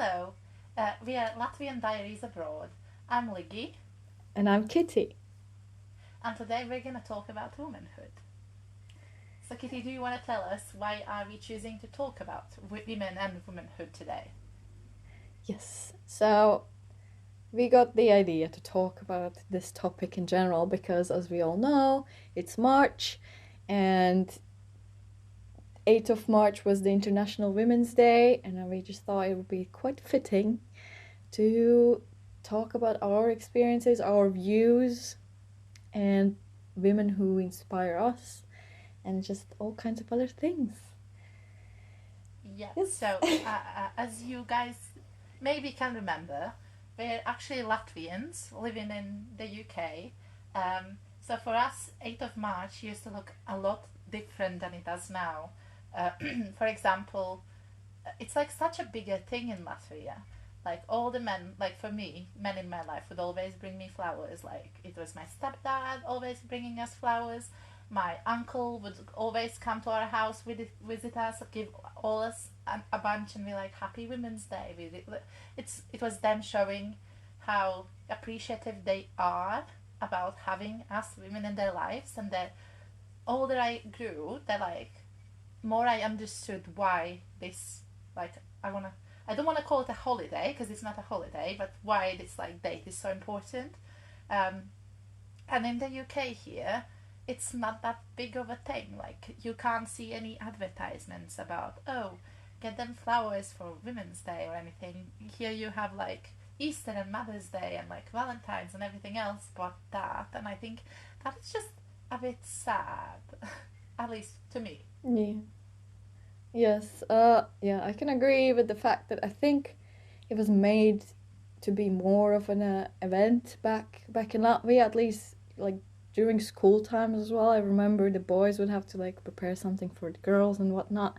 Hello, we are Latvian Diaries Abroad. I'm Liggy, And I'm Kitty. and today we're going to talk about womanhood. So, Kitty, do you want to tell us why are we choosing to talk about women and womanhood today? Yes. So we got the idea to talk about this topic in general because, as we all know, it's March, and 8th of March was the International Women's Day, and we just thought it would be quite fitting to talk about our experiences, our views, and women who inspire us, and just all kinds of other things. Yeah, Yes. so as you guys maybe can remember, we're actually Latvians living in the UK. So for us, 8th of March used to look a lot different than it does now. Uh, for example, it's like such a bigger thing in Latvia. Like all the men, like for me, men in my life would always bring me flowers. Like it was my stepdad always bringing us flowers. My uncle would always come to our house, visit us, give all us a bunch, and be like, "Happy Women's Day." It was them showing how appreciative they are about having us women in their lives, and the older I grew, the like more I understood why this like I wanna I don't want to call it a holiday because it's not a holiday, but why this like date is so important. Um, and in the UK here, it's not that big of a thing. Like you can't see any advertisements about get them flowers for Women's Day or anything. Here you have like Easter and Mother's Day and like Valentine's and everything else but that. And I think that is just a bit sad, at least to me. Yeah. Yes. Yeah, I can agree with the fact that I think it was made to be more of an event back in Latvia, at least like during school times as well. I remember the boys would have to like prepare something for the girls and whatnot,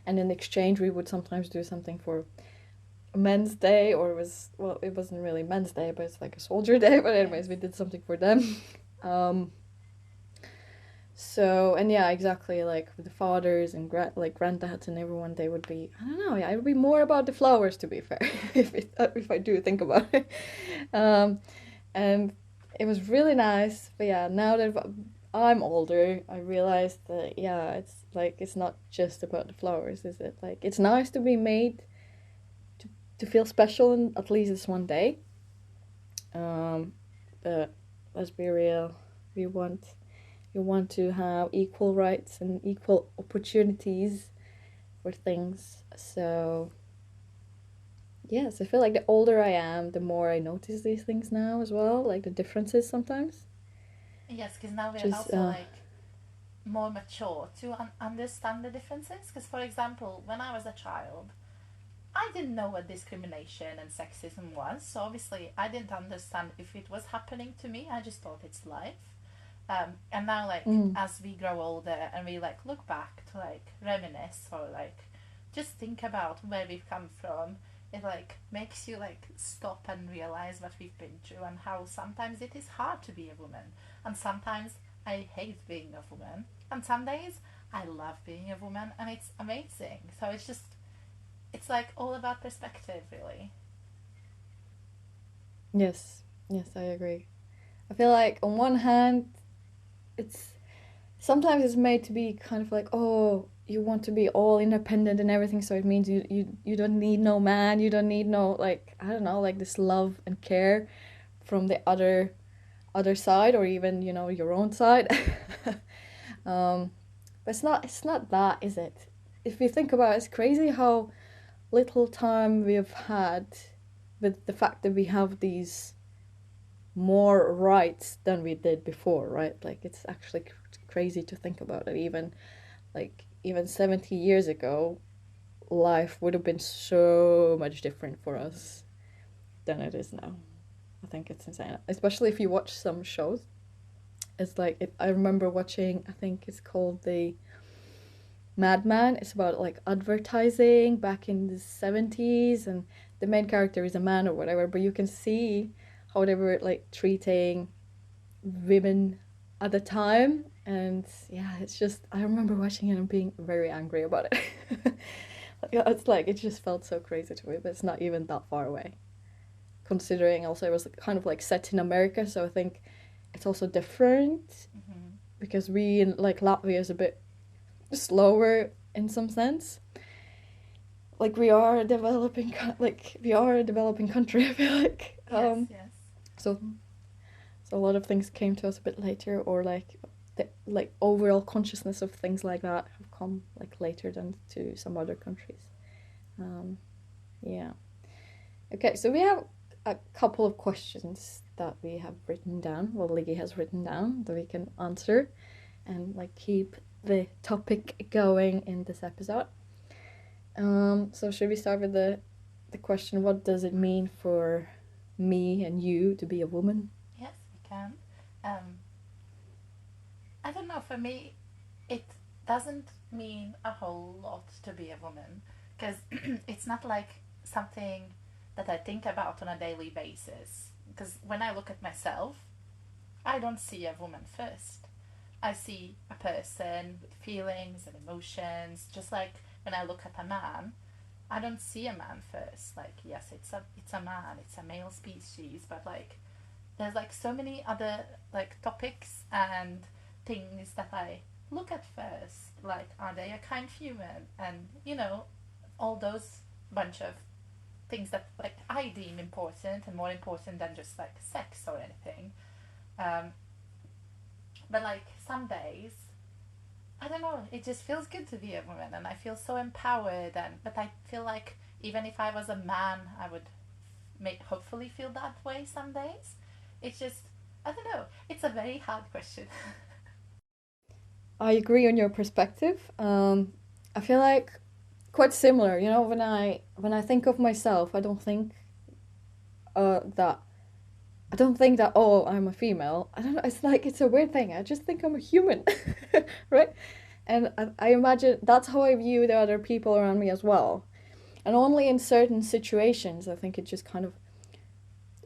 and in exchange we would sometimes do something for Men's Day, or it wasn't really Men's Day, but it's like a soldier day. But anyways, Yes. we did something for them. Um, so and yeah, exactly. Like with the fathers and like granddads and everyone, they would be. I don't know. Yeah, it would be more about the flowers, to be fair, if I do think about it. Um, and it was really nice. But yeah, now that I'm older, I realized that yeah, it's not just about the flowers, is it? Like it's nice to be made to feel special in at least this one day. Um, but let's be real, we want we want to have equal rights and equal opportunities for things. So yes, I feel like the older I am, the more I notice these things now as well, like the differences sometimes. Yes, because now we're Just also like more mature to understand the differences. Because, for example, when I was a child, I didn't know what discrimination and sexism was. So, obviously, I didn't understand if it was happening to me. I just thought it's life. And now, like, mm, as we grow older and we like look back to like reminisce or like just think about where we've come from, it like makes you like stop and realize what we've been through and how sometimes it is hard to be a woman, and sometimes I hate being a woman, and some days I love being a woman and it's amazing. So it's like all about perspective, really. yes, yes, I agree. I feel like on one hand, it's sometimes it's made to be kind of like, oh, you want to be all independent and everything, so it means you don't need no man, you don't need no, like, I don't know, like this love and care from the other side, or even your own side. um but it's not that, is it? If you think about it, it's crazy how little time we've had with the fact that we have these more rights than we did before, right? Like it's actually crazy to think about it. Even 70 years ago, life would have been so much different for us than it is now. I think it's insane, especially if you watch some shows. It's like I remember watching. I think it's called the Madman. It's about like advertising back in the 70s, and the main character is a man or whatever. But you can see how they were like treating women at the time, and yeah, it's just I remember watching it and being very angry about it. It's like, it just felt so crazy to me, but it's not even that far away. Considering also it was kind of like set in America, so I think it's also different Hmm. because we in like Latvia is a bit slower in some sense. Like we are a developing we are a developing country. I feel like Yes, yes. so so a lot of things came to us a bit later, or like the like overall consciousness of things like that have come like later than to some other countries. Um, yeah. Okay, so we have a couple of questions that we have written down. Well, Liggy has written down that we can answer and like keep the topic going in this episode. So should we start with the question? What does it mean for me and you to be a woman? Yes, we can. Um, I don't know. For me, it doesn't mean a whole lot to be a woman because it's not like something that I think about on a daily basis. Because when I look at myself, I don't see a woman first. I see a person with feelings and emotions. Just like when I look at a man, I don't see a man first. Like yes, it's a man, it's a male species, but like there's like so many other like topics and things that I look at first. Like are they a kind human, and all those bunch of things that like I deem important and more important than just like sex or anything. Um, but like some days I don't know. It just feels good to be a woman, and I feel so empowered. But I feel like even if I was a man, I would hopefully feel that way some days. It's just I don't know. It's a very hard question. I agree on your perspective. I feel like quite similar. You know, when I think of myself, that I don't think that, oh, I'm a female. I don't know. It's like it's a weird thing. I just think I'm a human, right? And I imagine that's how I view the other people around me as well. And only in certain situations, I think it just kind of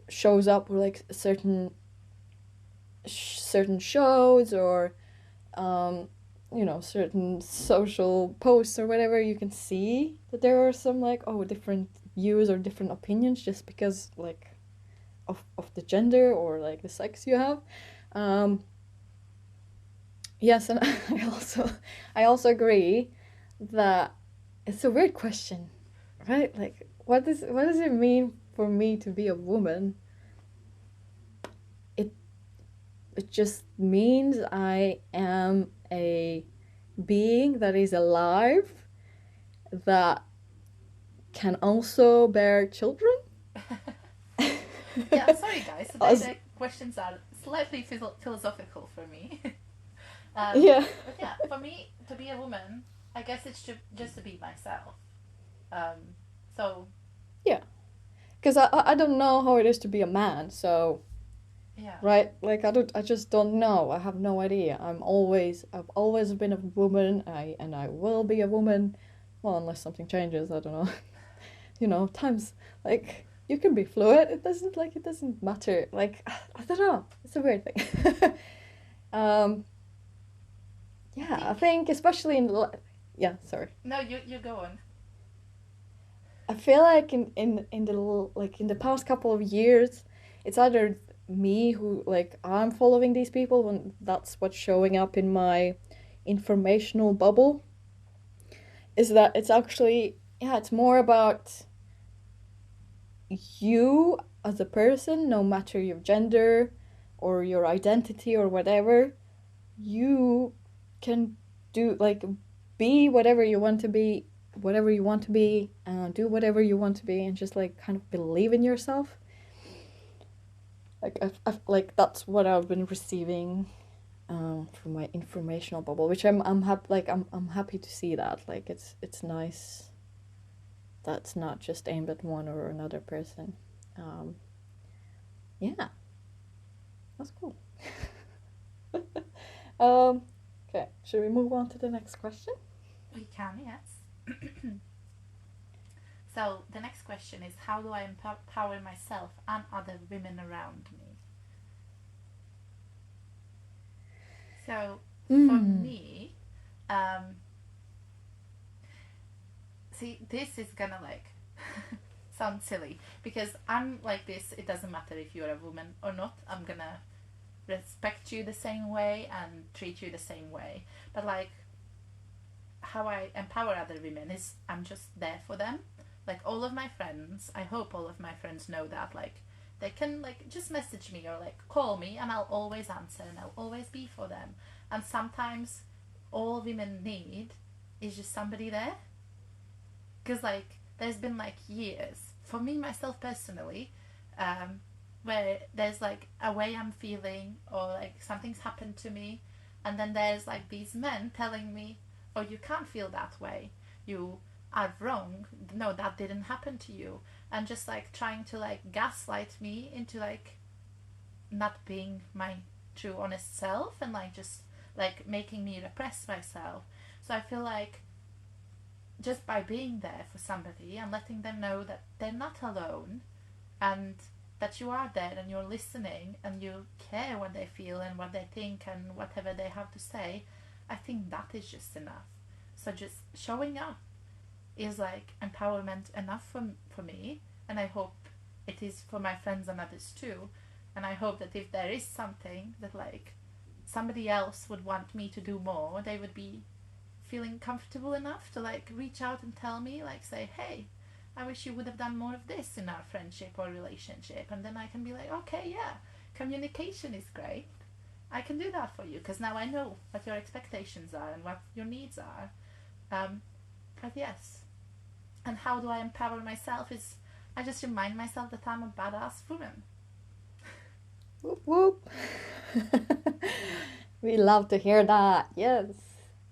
shows up, or like certain shows, or um, certain social posts or whatever, you can see that there are some like, oh, different views or different opinions just because like of the gender or like the sex you have. Um, yes, and I also agree that it's a weird question, right? Like, what does it mean for me to be a woman? It it just means I am a being that is alive, that can also bear children. Yeah, sorry guys. Today As, the questions are slightly philosophical for me. yeah, But yeah, for me to be a woman, I guess it's just to be myself. So yeah. Because I don't know how it is to be a man, so yeah, right, like I just don't know. I have no idea. I've always been a woman. I will be a woman, well, unless something changes. I don't know. Times like you can be fluid. It doesn't matter. Like I don't know. It's a weird thing. um, I yeah, I think think especially yeah. Sorry. no, you go on. I feel like in the past couple of years, it's either me who like I'm following these people when that's what's showing up in my informational bubble, is that it's actually, yeah, it's more about you as a person, no matter your gender or your identity or whatever. You can do like be whatever you want to be, do whatever you want to be, and just like kind of believe in yourself. Like like that's what I've been receiving from my informational bubble, which I'm happy, like I'm happy to see that. Like it's nice that's not just aimed at one or another person. um yeah, that's cool. um okay, should we move on to the next question? We can, yes. So the next question is, how do I empower myself and other women around me? So for Hmm. me, see, this is gonna like sound silly because I'm like this. It doesn't matter if you're a woman or not. I'm gonna respect you the same way and treat you the same way. But like how I empower other women is I'm just there for them. Like all of my friends, I hope all of my friends know that. Like they can like just message me or like call me and I'll always answer and I'll always be for them. And sometimes all women need is just somebody there. Because like there's been like years for me myself personally, um, where there's like a way I'm feeling or like something's happened to me, and then there's like these men telling me, "Oh, you can't feel that way. You are wrong. No, that didn't happen to you," and just like trying to like gaslight me into like not being my true honest self and like just like making me repress myself. So I feel like just by being there for somebody and letting them know that they're not alone and that you are there and you're listening and you care what they feel and what they think and whatever they have to say, I think that is just enough. So just showing up is like empowerment enough for me, and I hope it is for my friends and others too. And I hope that if there is something that like somebody else would want me to do more, they would be feeling comfortable enough to like reach out and tell me, like say, hey, I wish you would have done more of this in our friendship or relationship. And then I can be like, okay, yeah, communication is great. I can do that for you because now I know what your expectations are and what your needs are. But yes, and how do I empower myself is I just remind myself that I'm a badass woman. Whoop whoop. We love to hear that. Yes.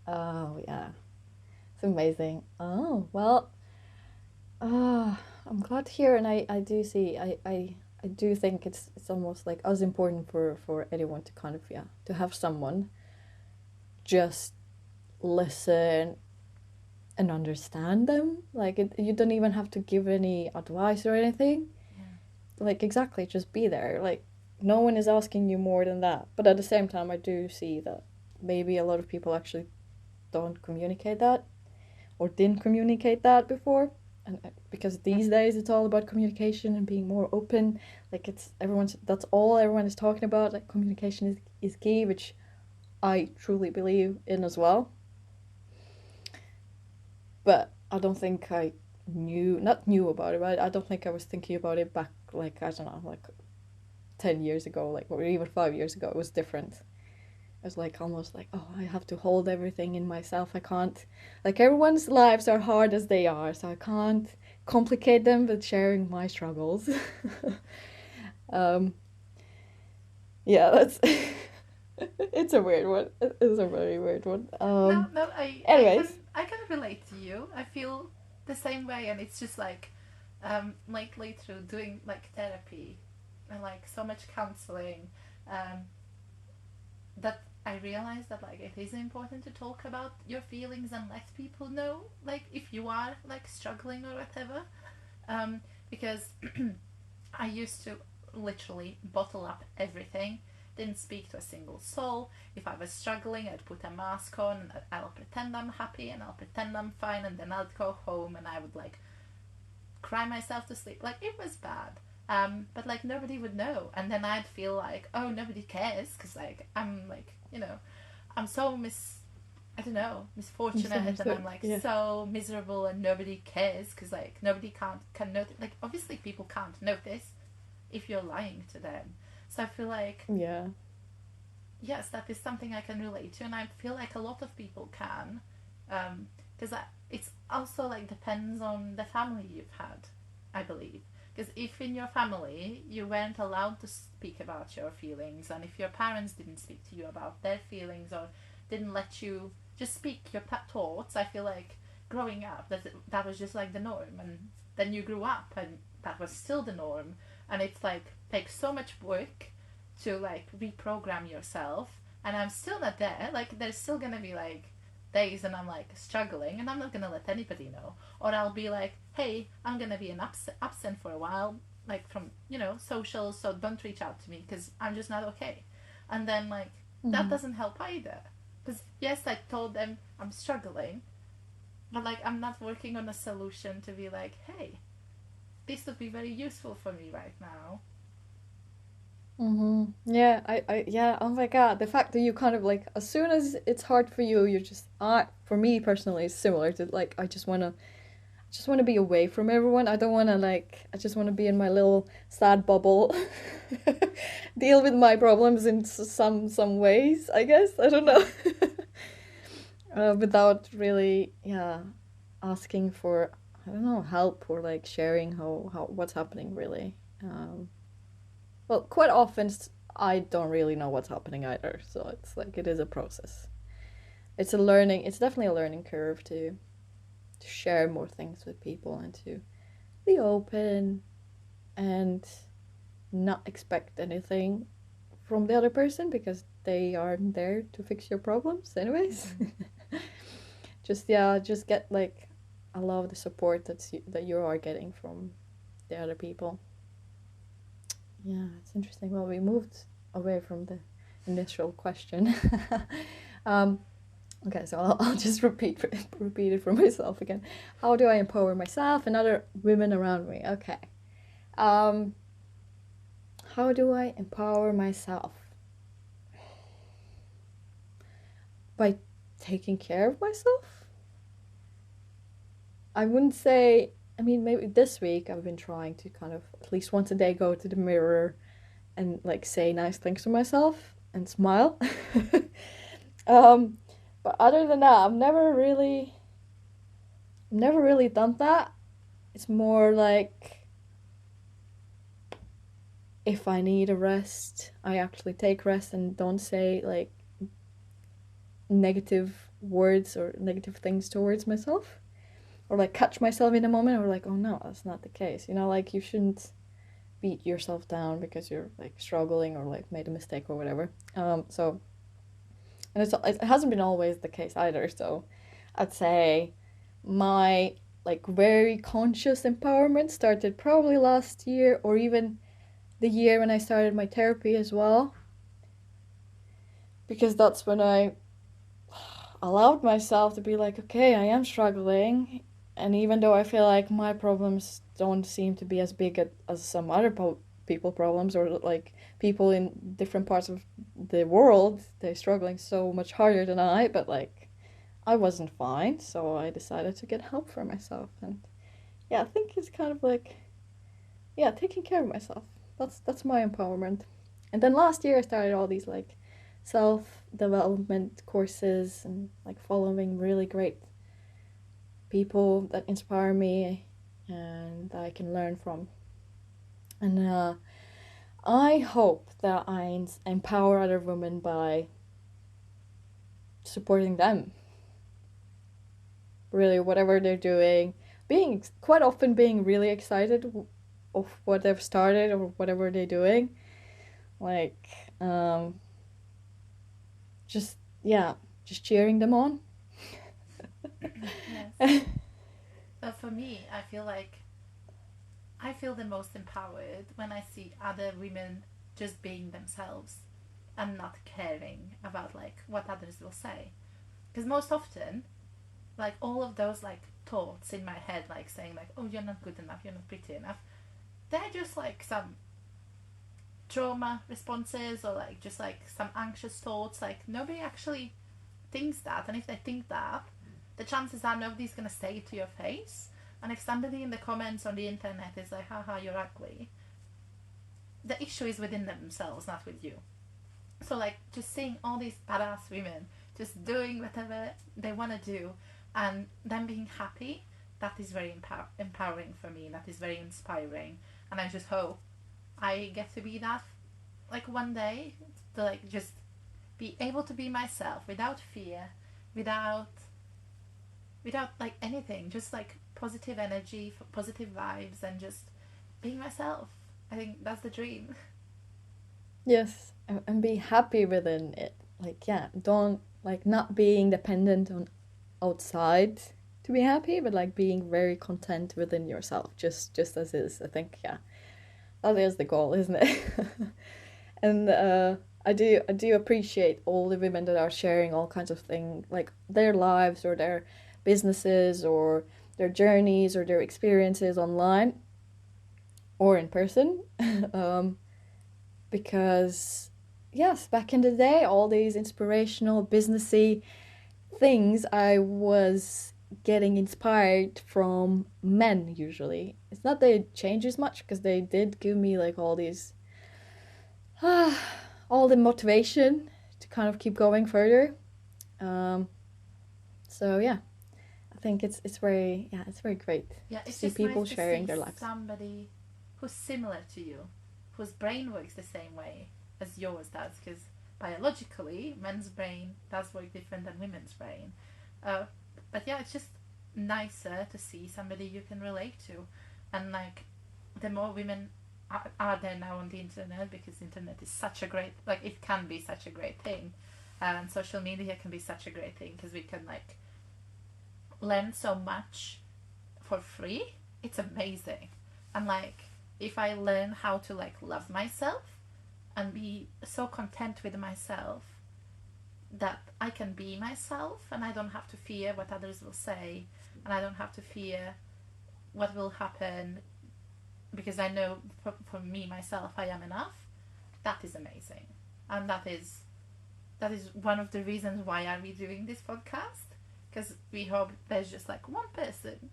Oh yeah, it's amazing. Oh well. I'm glad to hear, and I do see. I do think it's almost like as important for anyone to kind of to have someone just listen and understand them. Like you don't even have to give any advice or anything. Yeah. Like exactly, just be there. Like no one is asking you more than that. But at the same time, I do see that maybe a lot of people actually don't communicate that or didn't communicate that before. And because these days it's all about communication and being more open. Like it's everyone's that's all everyone is talking about. Like communication is key, which I truly believe in as well. But I don't think I not knew about it, but I don't think I was thinking about it back like I don't know, like 10 years ago, like or even 5 years ago. It was different. It was like almost like, oh, I have to hold everything in myself. I can't, like, everyone's lives are hard as they are, so I can't complicate them with sharing my struggles. um, yeah, that's, it's a weird one. It's a very weird one. No, no, Anyways, I can relate to you. I feel the same way, and it's just lately through doing like therapy and like so much counseling, um, that I realized that like it is important to talk about your feelings and let people know like if you are like struggling or whatever, because I used to literally bottle up everything, didn't speak to a single soul. If I was struggling, I'd put a mask on and I'll pretend I'm happy and I'll pretend I'm fine, and then I'd go home and I would like cry myself to sleep. Like it was bad. But like nobody would know, and then I'd feel like, oh, nobody cares because like I'm like, I'm so I don't know, misfortunate, and I'm like yeah. so miserable, and nobody cares because like nobody can notice. Like obviously people can't notice if you're lying to them. So I feel like Yeah. yes, that is something I can relate to, and I feel like a lot of people can, because it's also like depends on the family you've had, I believe. Because if in your family you weren't allowed to speak about your feelings, and if your parents didn't speak to you about their feelings or didn't let you just speak your thoughts, I feel like growing up that was just like the norm, and then you grew up and that was still the norm, and it's like takes so much work to like reprogram yourself, and I'm still not there. Like there's still gonna be like days and I'm like struggling and I'm not gonna let anybody know, or I'll be like, hey, I'm gonna be absent for a while, like from socials, so don't reach out to me because I'm just not okay. And then like that Mm-hmm. doesn't help either, because yes, I told them I'm struggling, But like, I'm not working on a solution to be like, hey, this would be very useful for me right now. Yeah, yeah, oh my God. The fact that you kind of like, as soon as it's hard for you, you're just, for me personally, it's similar to like, I just want to be away from everyone. I don't want to like, I just want to be in my little sad bubble, deal with my problems in some ways, I guess. I don't Yeah. know. Without really, yeah, asking for, I don't know, help or like sharing how what's happening really. Well, quite often I don't really know what's happening either, so it's like it is a process. It's definitely a learning curve to share more things with people and to be open and not expect anything from the other person because they aren't there to fix your problems anyways. Mm-hmm. Just yeah, just get like a lot of the support that you are getting from the other people. Yeah, it's interesting. Well, we moved away from the initial question. um, okay, so I'll just repeat it for myself again. How do I empower myself and other women around me? Okay. Um, how do I empower myself? By taking care of myself? I wouldn't say, I mean, maybe this week I've been trying to kind of at least once a day go to the mirror and like say nice things to myself and smile. um, but other than that, I've never really done that. It's more like if I need a rest, I actually take rest and don't say like negative words or negative things towards myself. Or like catch myself in a moment or like, oh no, that's not the case. Like you shouldn't beat yourself down because you're like struggling or like made a mistake or whatever. So and it hasn't been always the case either. So I'd say my like very conscious empowerment started probably last year or even the year when I started my therapy as well, because that's when I allowed myself to be like, okay, I am struggling, and even though I feel like my problems don't seem to be as big as some other people problems or like people in different parts of the world, they're struggling so much harder than I, but like I wasn't fine, so I decided to get help for myself. And yeah, I think it's kind of like, yeah, taking care of myself. That's my empowerment. And then last year I started all these like self development courses and like following really great people that inspire me and that I can learn from. And I hope that I empower other women by supporting them. Really, whatever they're doing, being quite often being really excited of what they've started or whatever they're doing. Like, just yeah, just cheering them on. Yes. So for me, I feel the most empowered when I see other women just being themselves and not caring about like what others will say. Because most often, like all of those like thoughts in my head, like saying like, "Oh, you're not good enough, you're not pretty enough," they're just like some trauma responses or like just like some anxious thoughts. Like nobody actually thinks that, and if they think that, the chances are nobody's gonna say it to your face. And if somebody in the comments on the internet is like, haha, you're ugly, the issue is within themselves, not with you. So, like, just seeing all these badass women just doing whatever they want to do and them being happy, that is very empowering for me. That is very inspiring. And I just hope I get to be that, like, one day, to, like, just be able to be myself without fear, without like anything, just like positive energy, positive vibes, and just being myself. I think that's the dream. Yes, and be happy within it. Like, yeah, don't like not being dependent on outside to be happy, but like being very content within yourself, just as is. I think, yeah, that is the goal, isn't it? And I do appreciate all the women that are sharing all kinds of things, like their lives or their businesses or their journeys or their experiences online or in person. Because, yes, back in the day, all these inspirational, businessy things, I was getting inspired from men usually. It's not that it changes much because they did give me like all these all the motivation to kind of keep going further. So yeah, I think it's very it's very great Yeah, to it's see just people nice to sharing see their lives. somebody who's similar to you, whose brain works the same way as yours does, because biologically, men's brain does work different than women's brain. Uh, but yeah, it's just nicer to see somebody you can relate to. And like, the more women are there now on the internet, because the internet is such a great, like, it can be such a great thing. And social media can be such a great thing because we can like learn so much for free. It's amazing. And like, if I learn how to like love myself and be so content with myself that I can be myself and I don't have to fear what others will say, and I don't have to fear what will happen, because I know for me myself I am enough. That is amazing. And that is one of the reasons why are we doing this podcast, because we hope there's just like one person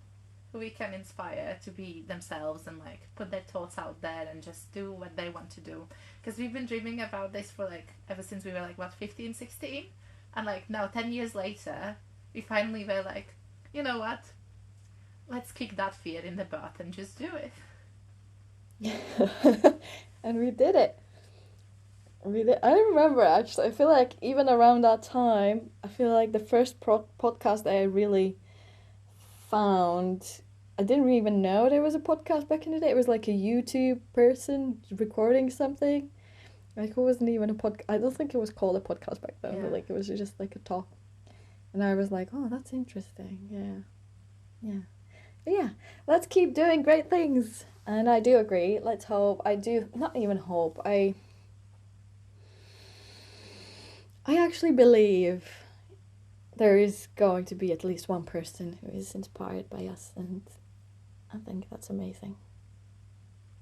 who we can inspire to be themselves and like put their thoughts out there and just do what they want to do. Because we've been dreaming about this for like ever since we were like, what, 15, 16? And like now 10 years later we finally were like, you know what, let's kick that fear in the butt and just do it. And we did it. We did. I remember actually. I feel like even around that time, I feel like the first podcast I really found, I didn't even know there was a podcast back in the day. It was like a YouTube person recording something. Like it wasn't even a podcast. I don't think it was called a podcast back then, but like it was just like a talk. And I was like, oh, that's interesting. Yeah. But yeah, let's keep doing great things. And I do agree. Let's hope. I do not even hope. I actually believe there is going to be at least one person who is inspired by us, and I think that's amazing.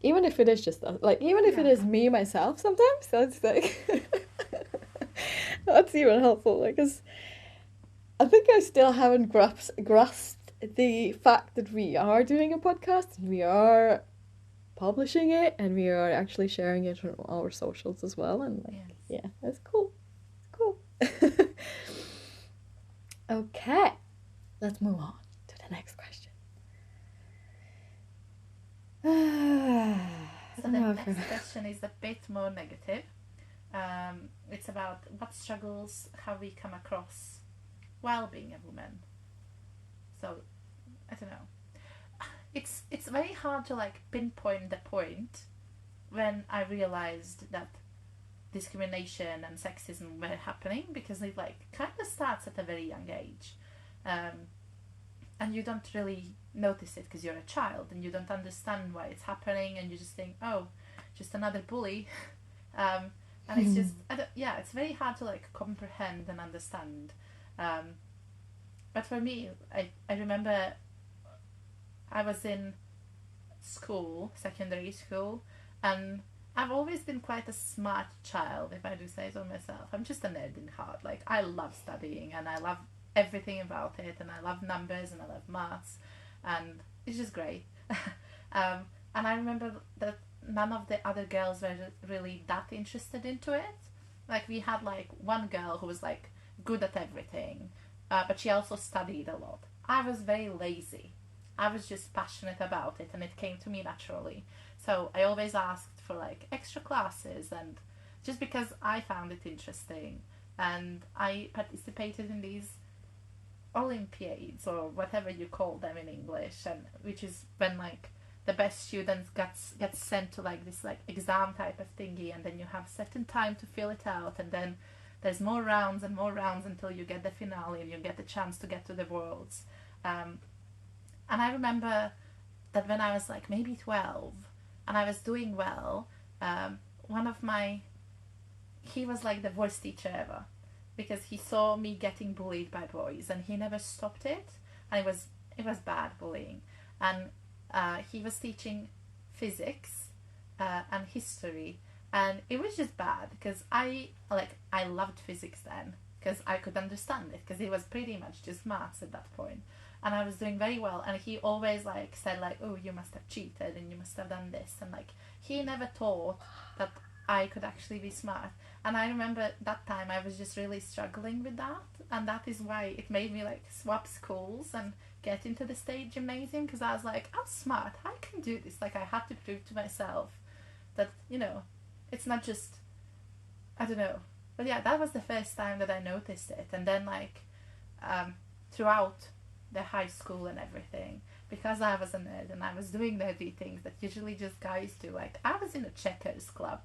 Even if it is just like, even if it is me myself, sometimes that's like that's even helpful. Because I think I still haven't grasped the fact that we are doing a podcast and we are publishing it and we are actually sharing it on our socials as well. And like, yeah, that's cool. Cool. Okay, let's move on to the next question. So the next question is a bit more negative. It's about what struggles have we come across while being a woman. So I don't know. It's very hard to like pinpoint the point when I realized that discrimination and sexism were happening, because it like kind of starts at a very young age, and you don't really notice it because you're a child and you don't understand why it's happening, and you just think, oh, just another bully. And it's just it's very hard to like comprehend and understand. But for me, I remember I was in school, secondary school, and I've always been quite a smart child, if I do say so myself. I'm just a nerd in heart. Like, I love studying and I love everything about it, and I love numbers and I love maths, and it's just great. And I remember that none of the other girls were really that interested into it. Like, we had like one girl who was like good at everything, but she also studied a lot. I was very lazy. I was just passionate about it and it came to me naturally. So I always asked for like extra classes, and just because I found it interesting, and I participated in these Olympiads or whatever you call them in English, and which is when like the best students gets sent to like this like exam type of thingy, and then you have certain time to fill it out, and then there's more rounds and more rounds until you get the finale and you get the chance to get to the worlds. And I remember that when I was like maybe 12 and I was doing well, one of he was like the worst teacher ever, because he saw me getting bullied by boys and he never stopped it. and it was bad bullying. And he was teaching physics and history, and it was just bad because I loved physics then because I could understand it because it was pretty much just maths at that point, and I was doing very well. And he always like said like, oh, you must have cheated and you must have done this, and like he never thought that I could actually be smart. And I remember that time I was just really struggling with that, and that is why it made me like swap schools and get into the state gymnasium, because I was like, I'm smart, I can do this. Like I had to prove to myself that, it's not just, I don't know. But yeah, that was the first time that I noticed it. And then like throughout the high school and everything, because I was a nerd and I was doing nerdy things that usually just guys do, like I was in a checkers club,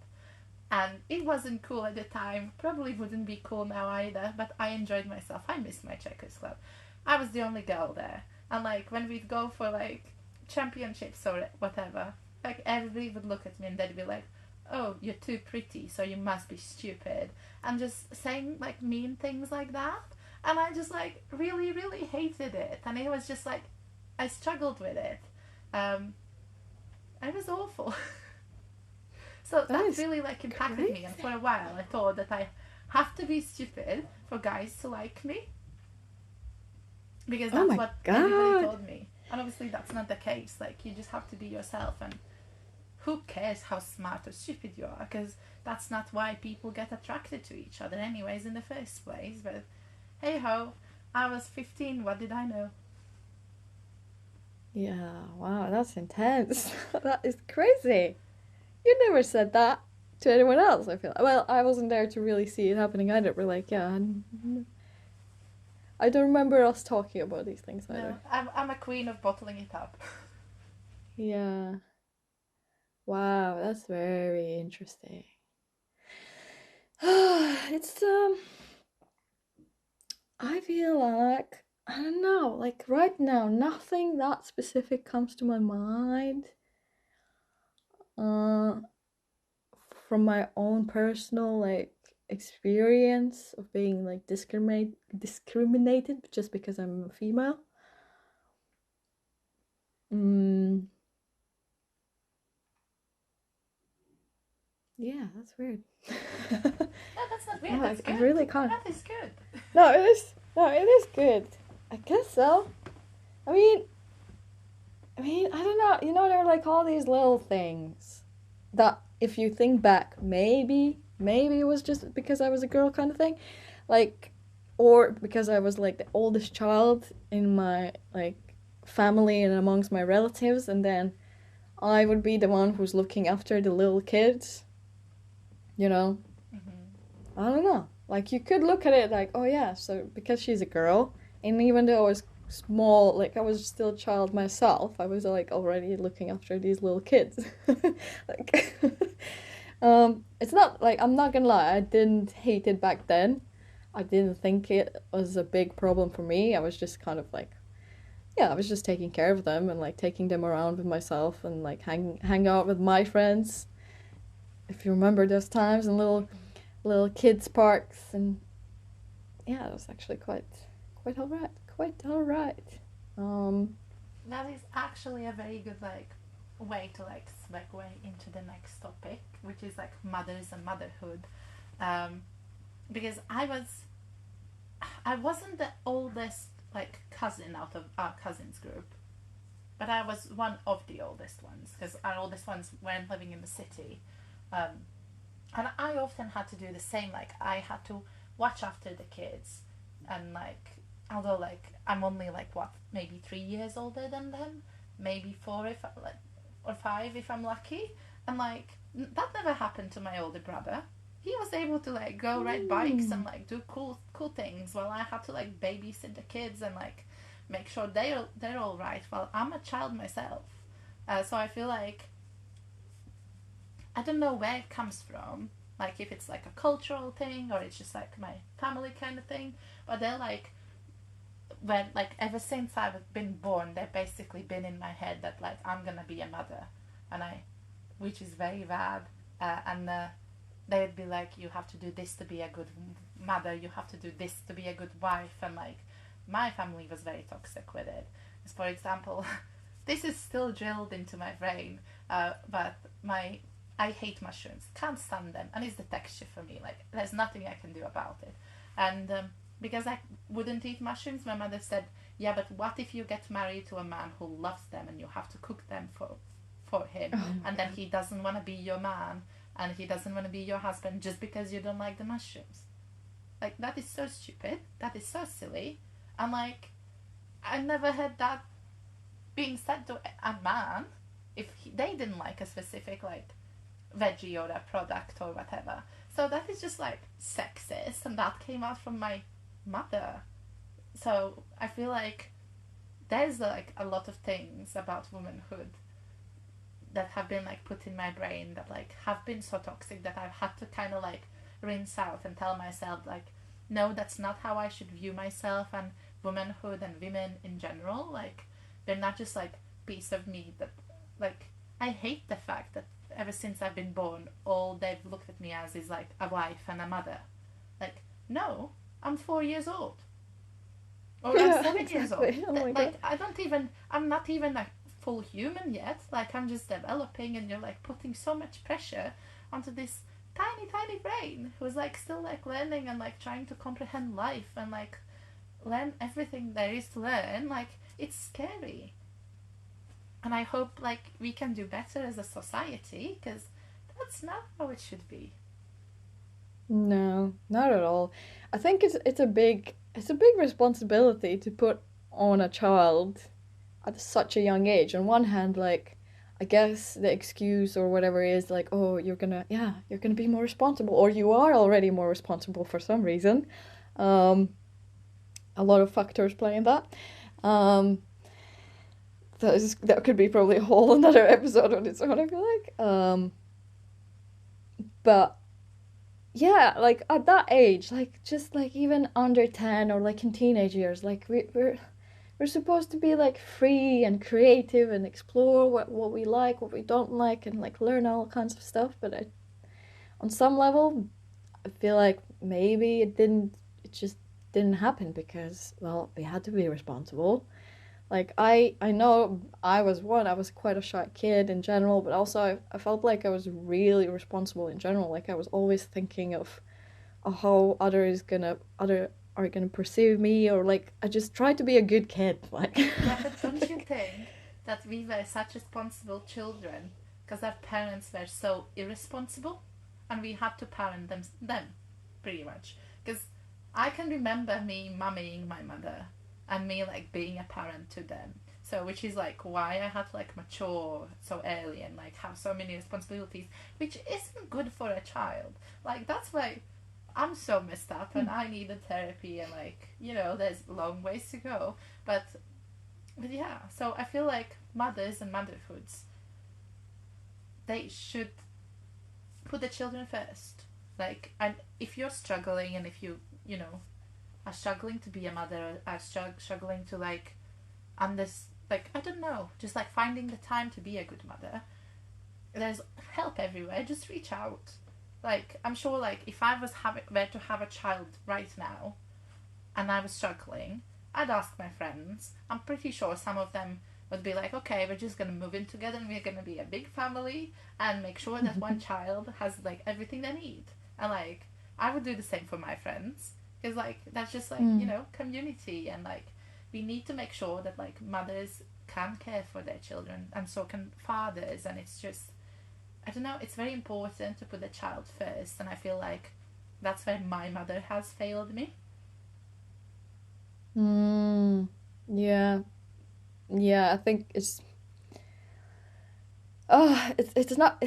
and it wasn't cool at the time, probably wouldn't be cool now either, but I enjoyed myself. I missed my checkers club. I was the only girl there, and like when we'd go for like championships or whatever, like everybody would look at me and they'd be like, oh, you're too pretty, so you must be stupid, and just saying like mean things like that. And I just like really really hated it, and it was just like I struggled with it. It was awful. So that really like impacted me, and for a while I thought that I have to be stupid for guys to like me, because that's what everybody told me. And obviously that's not the case. Like you just have to be yourself, and who cares how smart or stupid you are, because that's not why people get attracted to each other anyways in the first place. But hey ho, I was 15, what did I know? Yeah, wow, that's intense. That is crazy. You never said that to anyone else, I feel. Well, I wasn't there to really see it happening either. We're like, yeah, I don't remember us talking about these things either. No, I'm a queen of bottling it up. Yeah. Wow, that's very interesting. It's I feel like I don't know, like right now nothing that specific comes to my mind. Uh from my own personal like experience of being like discriminated just because I'm a female. Mm, yeah, that's weird. No, that's not weird. No, That's good. I really can't. That is good. No, it is. No, it is good. I guess so. I mean, I don't know. There are like all these little things that, if you think back, maybe it was just because I was a girl kind of thing, like, or because I was like the oldest child in my like family and amongst my relatives, and then I would be the one who's looking after the little kids. You know, Mm-hmm. I don't know. Like you could look at it like, oh yeah, so because she's a girl, and even though I was small, like I was still a child myself, I was like already looking after these little kids. Like, it's not like, I'm not gonna lie, I didn't hate it back then. I didn't think it was a big problem for me. I was just kind of like, yeah, I was just taking care of them and like taking them around with myself and like hang out with my friends. If you remember those times in little kids parks, and yeah, it was actually quite all right. Quite all right. That is actually a very good like way to like segue into the next topic, which is like mothers and motherhood. Um, because I wasn't the oldest like cousin out of our cousins group, but I was one of the oldest ones because our oldest ones weren't living in the city. Um, and I often had to do the same. Like I had to watch after the kids, and like although like I'm only like what maybe 3 years older than them, maybe four if like or five if I'm lucky, and like that never happened to my older brother. He was able to like go ride bikes and like do cool things, while I had to like babysit the kids and like make sure they're all right. While I'm a child myself, so I feel like I don't know where it comes from. Like if it's like a cultural thing or it's just like my family kind of thing. But they're like, when like ever since I've been born, they've basically been in my head that like I'm gonna be a mother, and which is very bad. And they would be like, you have to do this to be a good mother. You have to do this to be a good wife, and like my family was very toxic with it. As for example, this is still drilled into my brain, but I hate mushrooms, can't stand them, and it's the texture for me. Like there's nothing I can do about it, and because I wouldn't eat mushrooms, my mother said, "Yeah, but what if you get married to a man who loves them and you have to cook them for him, and then he doesn't want to be your man and he doesn't want to be your husband just because you don't like the mushrooms?" Like that is so stupid. That is so silly, and like I never heard that being said to a man if they didn't like a specific like veggie or a product or whatever. So that is just like sexist, and that came out from my mother. So I feel like there's like a lot of things about womanhood that have been like put in my brain that like have been so toxic that I've had to kind of like rinse out and tell myself like, no, that's not how I should view myself and womanhood and women in general. Like they're not just like piece of meat that like I hate the fact that ever since I've been born all they've looked at me as is like a wife and a mother. Like no, I'm 4 years old. Or I'm 7 years old. Exactly. Oh my Like God. I'm not even like full human yet. Like I'm just developing, and you're like putting so much pressure onto this tiny brain who's like still like learning and like trying to comprehend life and like learn everything there is to learn. Like it's scary, and I hope like we can do better as a society, because that's not how it should be. No, not at all. I think it's a big responsibility to put on a child at such a young age. On one hand, like I guess the excuse or whatever is like, oh, you're gonna be more responsible, or you are already more responsible for some reason. Um, a lot of factors play in that. Um, that could be probably a whole another episode on its own, I feel like. But yeah, like at that age, like just like even under 10 or like in teenage years, like we're supposed to be like free and creative and explore what we like, what we don't like, and like learn all kinds of stuff. But on some level, I feel like maybe it just didn't happen because, well, we had to be responsible. Like I know I was quite a shy kid in general, but also I felt like I was really responsible in general. Like I was always thinking of how other are gonna perceive me, or like I just tried to be a good kid. Like Yeah, but don't you think that we were such responsible children because our parents were so irresponsible, and we had to parent them pretty much? Because I can remember me mummying my mother and me like being a parent to them. So which is like why I had to like mature so early and like have so many responsibilities, which isn't good for a child. Like that's why I'm so messed up and I needed therapy, and like, there's long ways to go. But yeah, so I feel like mothers and motherhoods, they should put the children first. Like, and if you're struggling, and if you are struggling to be a mother, are struggling to like like I don't know, just like finding the time to be a good mother, there's help everywhere. Just reach out. Like I'm sure, like if I was were to have a child right now, and I was struggling, I'd ask my friends. I'm pretty sure some of them would be like, okay, we're just gonna move in together and we're gonna be a big family and make sure that one child has like everything they need. And like, I would do the same for my friends, because like that's just like Mm. community, and like we need to make sure that like mothers can care for their children, and so can fathers, and it's just I don't know. It's very important to put the child first, and I feel like that's where my mother has failed me. Mm. Yeah. Yeah, I think it's not.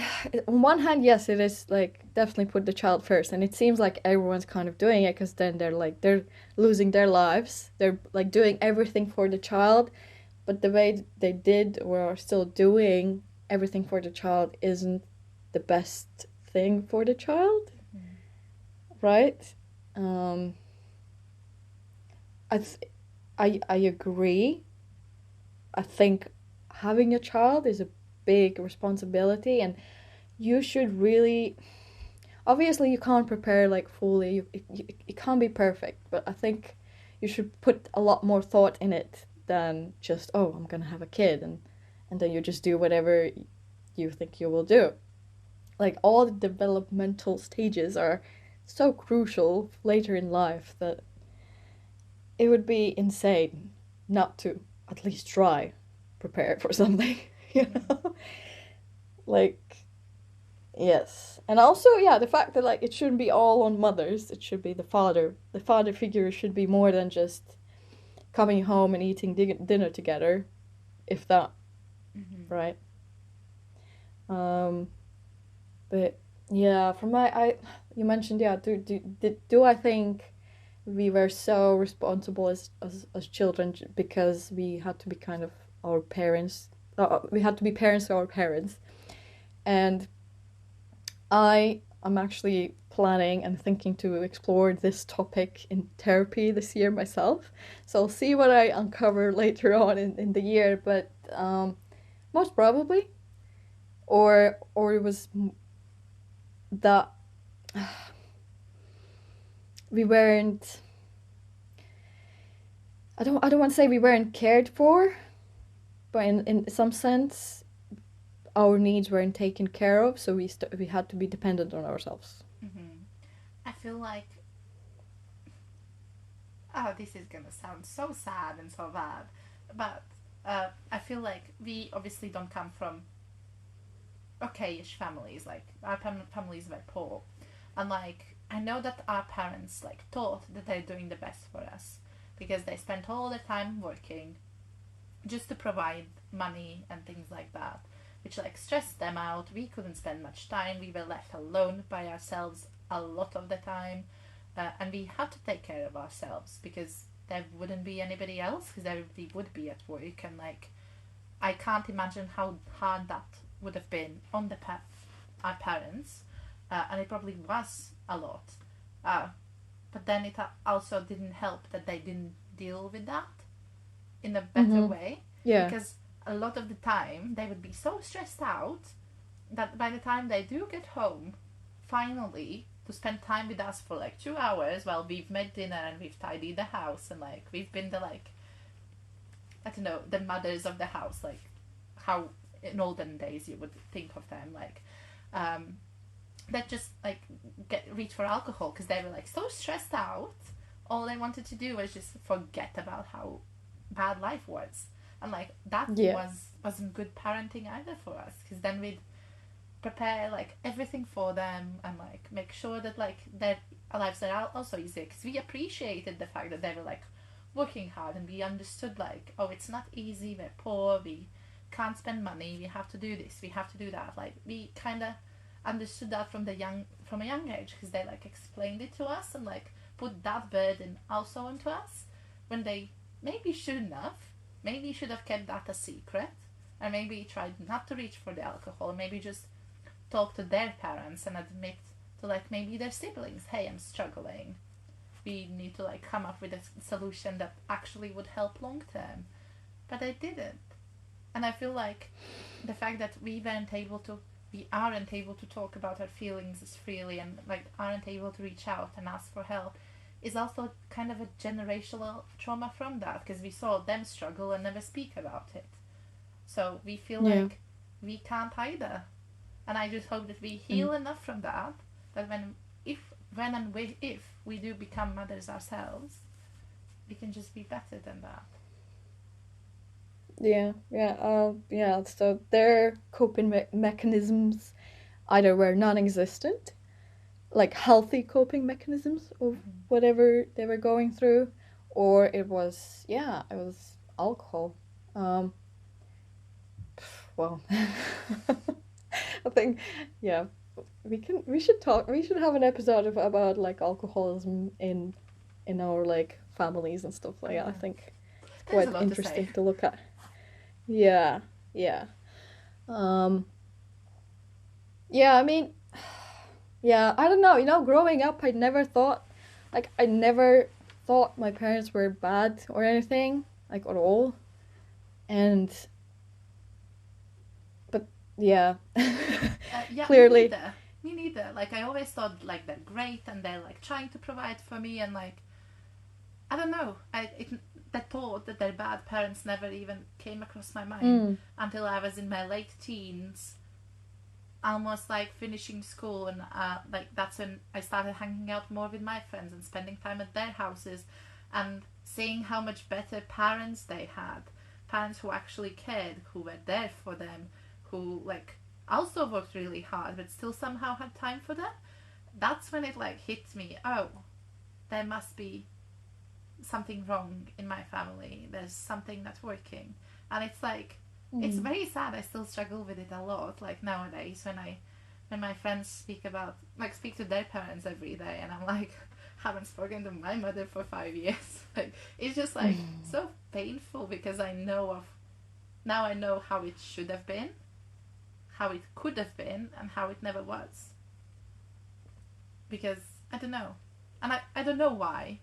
On one hand, yes, it is like definitely put the child first, and it seems like everyone's kind of doing it because then they're losing their lives. They're like doing everything for the child, but the way they did or are still doing everything for the child isn't the best thing for the child, Mm. right? Um, I th- I agree. I think having a child is a big responsibility, and you should really, obviously you can't prepare like fully, you can't be perfect, but I think you should put a lot more thought in it than just, oh, I'm gonna have a kid, and then you just do whatever you think you will do. Like, all the developmental stages are so crucial later in life that it would be insane not to at least try prepare for something, you Mm-hmm. know? Like, yes. And also, yeah, the fact that like it shouldn't be all on mothers, it should be the father. The father figure should be more than just coming home and eating dinner together, if that, Mm-hmm. right? Um, but yeah, from my I you mentioned, yeah, do I think we were so responsible as children because we had to be kind of our parents, we had to be parents to our parents. And I am actually planning and thinking to explore this topic in therapy this year myself. So I'll see what I uncover later on in the year, but most probably, or it was that we weren't. I don't want to say we weren't cared for, but in some sense, our needs weren't taken care of, so we had to be dependent on ourselves. Mm-hmm. I feel like, oh, this is gonna sound so sad and so bad, but I feel like we obviously don't come from okayish families. Like our families were poor, and like I know that our parents like thought that they're doing the best for us because they spent all their time working just to provide money and things like that, which like stressed them out. We couldn't spend much time. We were left alone by ourselves a lot of the time, and we had to take care of ourselves because there wouldn't be anybody else because everybody would be at work. And like I can't imagine how hard that would have been on our parents, and it probably was a lot. Uh, but then it also didn't help that they didn't deal with that in a better Mm-hmm. way Yeah. because a lot of the time they would be so stressed out that by the time they do get home, finally, to spend time with us for like 2 hours while we've made dinner and we've tidied the house and like we've been the like, I don't know, the mothers of the house, like how in olden days you would think of them, like um, that just like reach for alcohol because they were like so stressed out. All they wanted to do was just forget about how bad life was, and like that Yeah. wasn't good parenting either for us because then we'd prepare like everything for them and like make sure that like their lives are also easier because we appreciated the fact that they were like working hard and we understood like, oh, it's not easy, we're poor, we can't spend money, we have to do this, we have to do that. Like we kind of understood that from a young age because they like explained it to us and like put that burden also onto us when they maybe shouldn't have, maybe should have kept that a secret, and maybe tried not to reach for the alcohol, maybe just talk to their parents and admit to like maybe their siblings, hey, I'm struggling, we need to like come up with a solution that actually would help long term. But they didn't. And I feel like the fact that we aren't able to talk about our feelings as freely and like aren't able to reach out and ask for help is also kind of a generational trauma from that because we saw them struggle and never speak about it. So we feel Yeah. like we can't either. And I just hope that we And heal enough from that that if we do become mothers ourselves, we can just be better than that. yeah, yeah, yeah. So their coping mechanisms either were non-existent, like healthy coping mechanisms of Mm-hmm. whatever they were going through, or it was alcohol. Um, well, I think, yeah, we should have an episode about like alcoholism in our like families and stuff Oh like that. I yeah, think it's there's a quite lot to say. interesting to look at. Yeah, yeah. Um, yeah, I mean, yeah, I don't know. Growing up, I never thought my parents were bad or anything, like at all. And, but yeah, Yeah, me clearly, neither. Me neither. Like I always thought like they're great and they're like trying to provide for me and like I don't know. The thought that they're bad parents never even came across my mind Mm. until I was in my late teens, almost like finishing school, and like that's when I started hanging out more with my friends and spending time at their houses, and seeing how much better parents they had, parents who actually cared, who were there for them, who like also worked really hard but still somehow had time for them. That's when it like hit me. Oh, there must be something wrong in my family. There's something not working. And it's like, it's Mm. very sad. I still struggle with it a lot. Like nowadays, when my friends speak about, like, speak to their parents every day, and I'm like, haven't spoken to my mother for 5 years. Like, it's just like Mm. so painful because now I know how it should have been, how it could have been, and how it never was. Because I don't know. And I don't know why.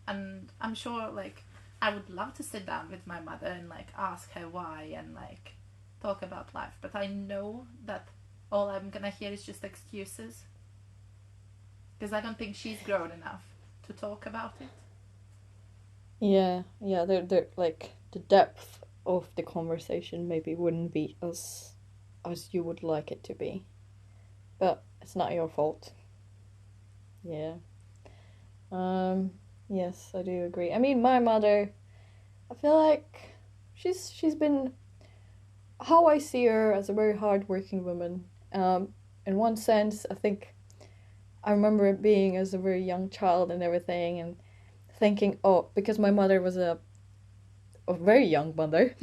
And I'm sure like I would love to sit down with my mother and like ask her why and like talk about life, but I know that all I'm gonna hear is just excuses because I don't think she's grown enough to talk about it. Yeah, yeah, they're like the depth of the conversation maybe wouldn't be as you would like it to be. But it's not your fault. Yeah. Um, yes, I do agree. I mean, my mother, I feel like she's been how I see her as a very hardworking woman. In one sense, I think I remember it being as a very young child and everything, and thinking, oh, because my mother was a very young mother.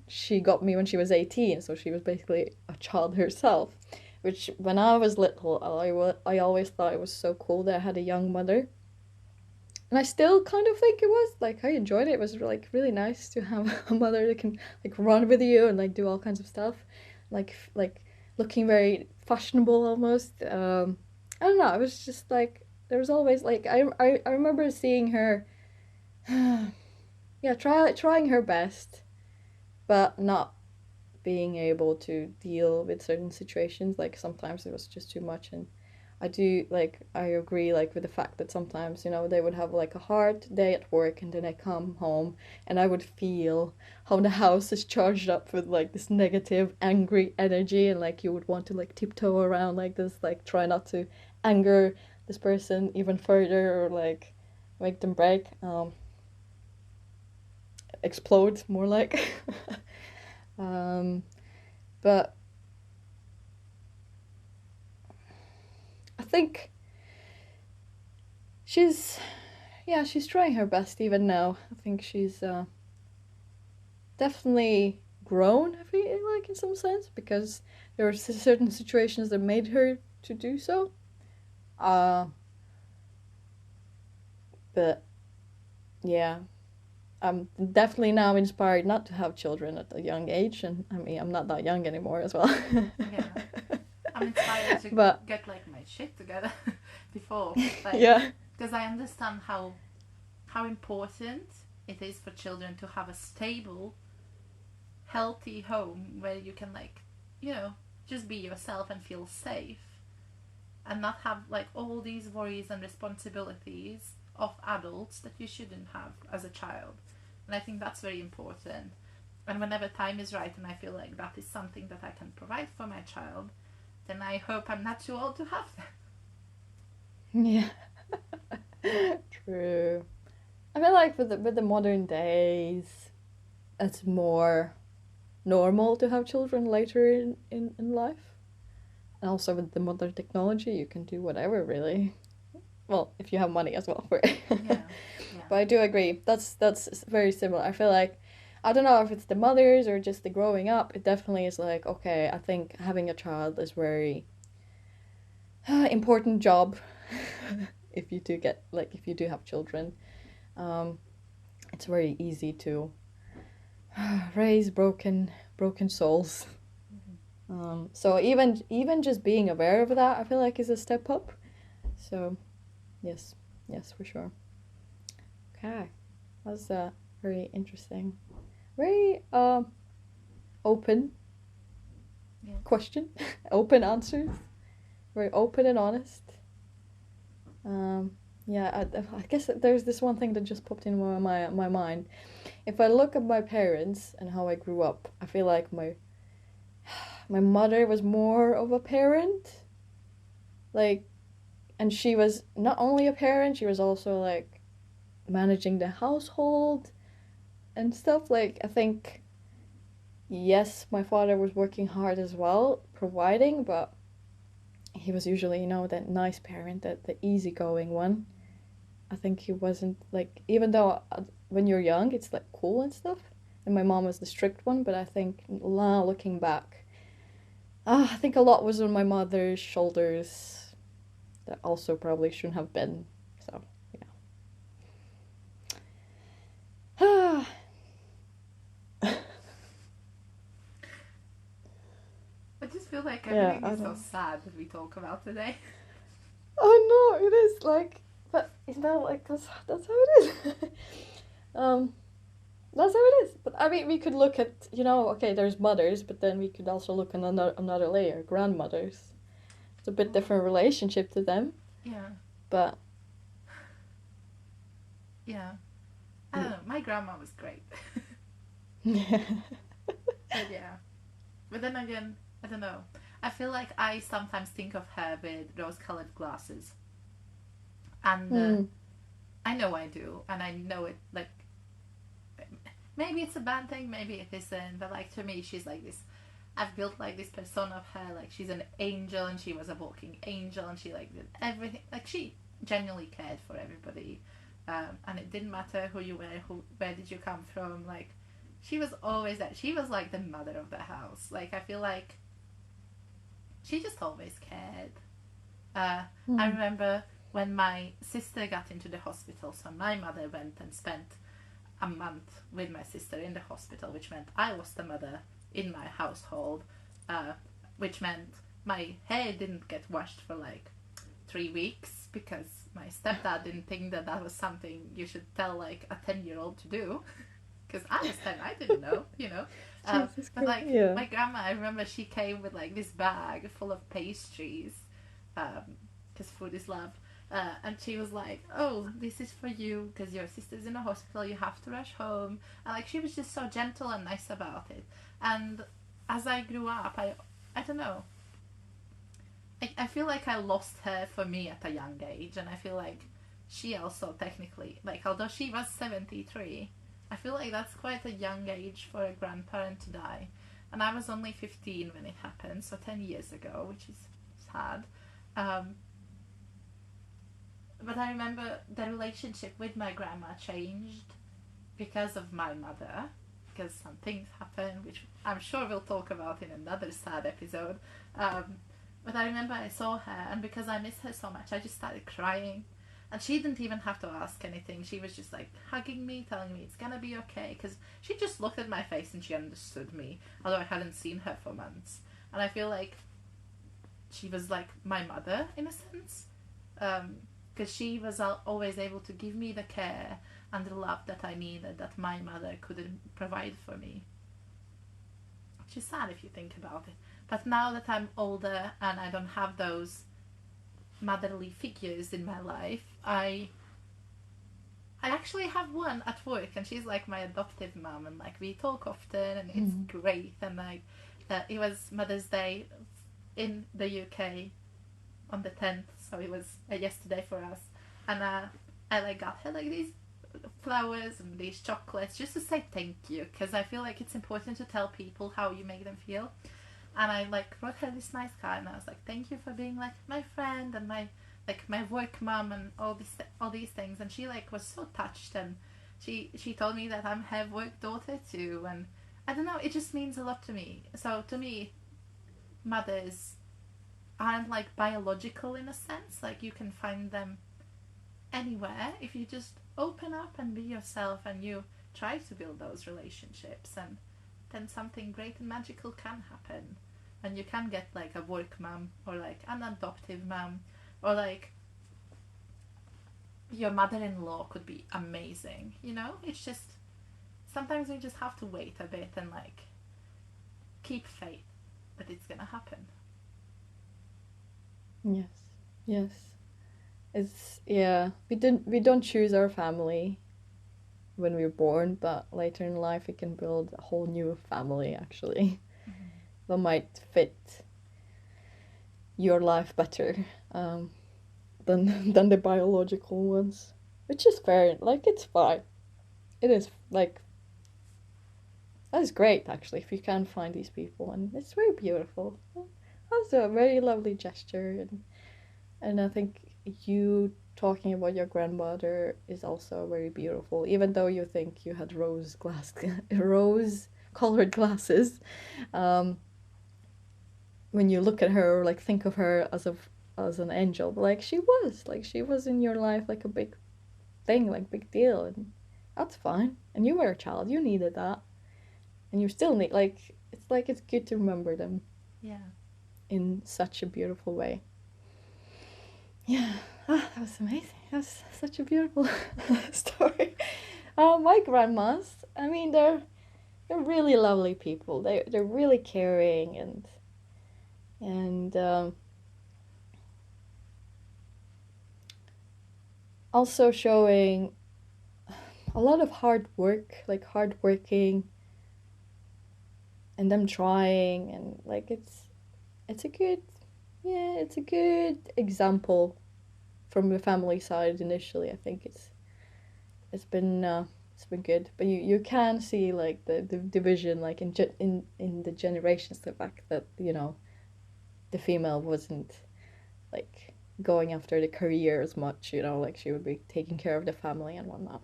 She got me when she was 18, so she was basically a child herself. Which, when I was little, I always thought it was so cool that I had a young mother. And I still kind of think it was like I enjoyed it. It was like really nice to have a mother that can like run with you and like do all kinds of stuff, like looking very fashionable almost. I don't know. It was just like there was always like I remember seeing her, yeah, trying her best, but not being able to deal with certain situations. Like sometimes it was just too much, and I agree like with the fact that sometimes they would have like a hard day at work, and then I come home and I would feel how the house is charged up with like this negative angry energy, and like you would want to like tiptoe around like this, like try not to anger this person even further, or like make them break, explode more like. um but I think she's yeah, she's trying her best even now. I think she's definitely grown, I feel like, in some sense, because there were certain situations that made her to do so. Uh, but yeah, I'm definitely now inspired not to have children at a young age, and I mean, I'm not that young anymore as well. Yeah, I'm inspired to But get like my shit together before, like, yeah, because I understand how important it is for children to have a stable, healthy home where you can like, you know, just be yourself and feel safe and not have like all these worries and responsibilities of adults that you shouldn't have as a child. And I think that's very important. And whenever time is right and I feel like that is something that I can provide for my child, then I hope I'm not too old to have that. yeah, true. I feel like with the modern days, it's more normal to have children later in life. And also with the modern technology, you can do whatever really. Well, if you have money as well for it. Yeah, yeah, But I do agree. That's very similar. I feel like I don't know if it's the mothers or just the growing up. It definitely is like okay. I think having a child is very important job. If you do get like if you do have children, um, it's very easy to raise broken souls. So even just being aware of that, I feel like is a step up. So yes, yes for sure. Okay, that's very interesting. Very open yeah. question, open answers, very open and honest. Um, Yeah, I guess there's this one thing that just popped in my mind. If I look at my parents and how I grew up, I feel like my mother was more of a parent. Like, and she was not only a parent, she was also like managing the household and stuff. Like, I think, yes, my father was working hard as well, providing, but he was usually, that nice parent, the easygoing one. I think he wasn't like, even though when you're young, it's like cool and stuff. And my mom was the strict one, but I think now looking back, I think a lot was on my mother's shoulders that also probably shouldn't have been. So, yeah. I just feel like Yeah, everything I is so don't. sad that we talk about today. Oh no, it is like, but like that's how it is. um, that's how it is. But I mean, we could look at okay, there's mothers, but then we could also look at another layer, grandmothers. It's a bit Oh, different relationship to them, yeah, but yeah. I don't know. My grandma was great. yeah. But yeah. But then again, I don't know. I feel like I sometimes think of her with rose colored glasses. And Hmm. I know I do. And I know it, like, maybe it's a bad thing, maybe it isn't. But, like, to me, she's like this. I've built, like, this persona of her. Like, she's an angel and she was a walking angel and she, like, did everything. Like, she genuinely cared for everybody. And it didn't matter who you were, where did you come from. Like, she was always that. She was, like, the mother of the house. Like, I feel like she just always cared. Uh, I Hmm. remember when my sister got into the hospital, so my mother went and spent a month with my sister in the hospital, which meant I was the mother in my household, uh, which meant my hair didn't get washed for like 3 weeks because my stepdad didn't think that that was something you should tell like a 10-year-old to do. Because I was 10, I didn't know. Jesus But Christ. like Yeah. my grandma, I remember she came with like this bag full of pastries, because food is love. And she was like, "Oh, this is for you because your sister's in the hospital. You have to rush home." And like she was just so gentle and nice about it. And as I grew up, I don't know. I feel like I lost her for me at a young age, and I feel like she also technically, like, although she was 73, I feel like that's quite a young age for a grandparent to die. And I was only 15 when it happened, so 10 years ago, which is sad. Um, but I remember the relationship with my grandma changed because of my mother, because some things happened, which I'm sure we'll talk about in another sad episode. Um, but I remember I saw her, and because I miss her so much, I just started crying. And she didn't even have to ask anything. She was just like hugging me, telling me it's gonna be okay. Because she just looked at my face and she understood me, although I hadn't seen her for months. And I feel like she was like my mother in a sense. Because she was always able to give me the care and the love that I needed that my mother couldn't provide for me. Which is sad if you think about it. But now that I'm older and I don't have those motherly figures in my life, I actually have one at work, and she's like my adoptive mom, and like we talk often, and it's Hmm. great. And like it was Mother's Day in the UK on the 10th, so it was yesterday for us, and I like got her like these flowers and these chocolates just to say thank you, because I feel like it's important to tell people how you make them feel. And I like wrote her this nice card, and I was like, thank you for being like my friend and my work mom and all these things. And she like was so touched, and she told me that I'm her work daughter too. And I don't know, it just means a lot to me. So to me, mothers aren't like biological in a sense. Like you can find them anywhere if you just open up and be yourself and you try to build those relationships, and then something great and magical can happen. And you can get like a work mom or like an adoptive mom, or like your mother-in-law could be amazing. It's just sometimes you just have to wait a bit and like keep faith that it's gonna happen. Yes. Yes. It's yeah. We don't choose our family when we're born, but later in life we can build a whole new family actually that might fit your life better um, than the biological ones, which is fair. Like it's fine. It is like that is great actually if you can find these people, and it's very beautiful. That's a very lovely gesture, and I think you talking about your grandmother is also very beautiful, even though you think you had rose colored glasses. Um, when you look at her, or like think of her as an angel, but like she was in your life like a big thing, like big deal, and that's fine. And you were a child, you needed that, and you still need like it's good to remember them Yeah. in such a beautiful way. Yeah, that was amazing. That was such a beautiful story. My grandmas, I mean, they're really lovely people. They're really caring and also showing a lot of hard work, like hard working, and them trying, and like it's a good, yeah, it's a good example from the family side. Initially, I think it's been it's been good, but you can see like the division, like in the generations, the fact that the female wasn't like going after the career as much, like she would be taking care of the family and whatnot.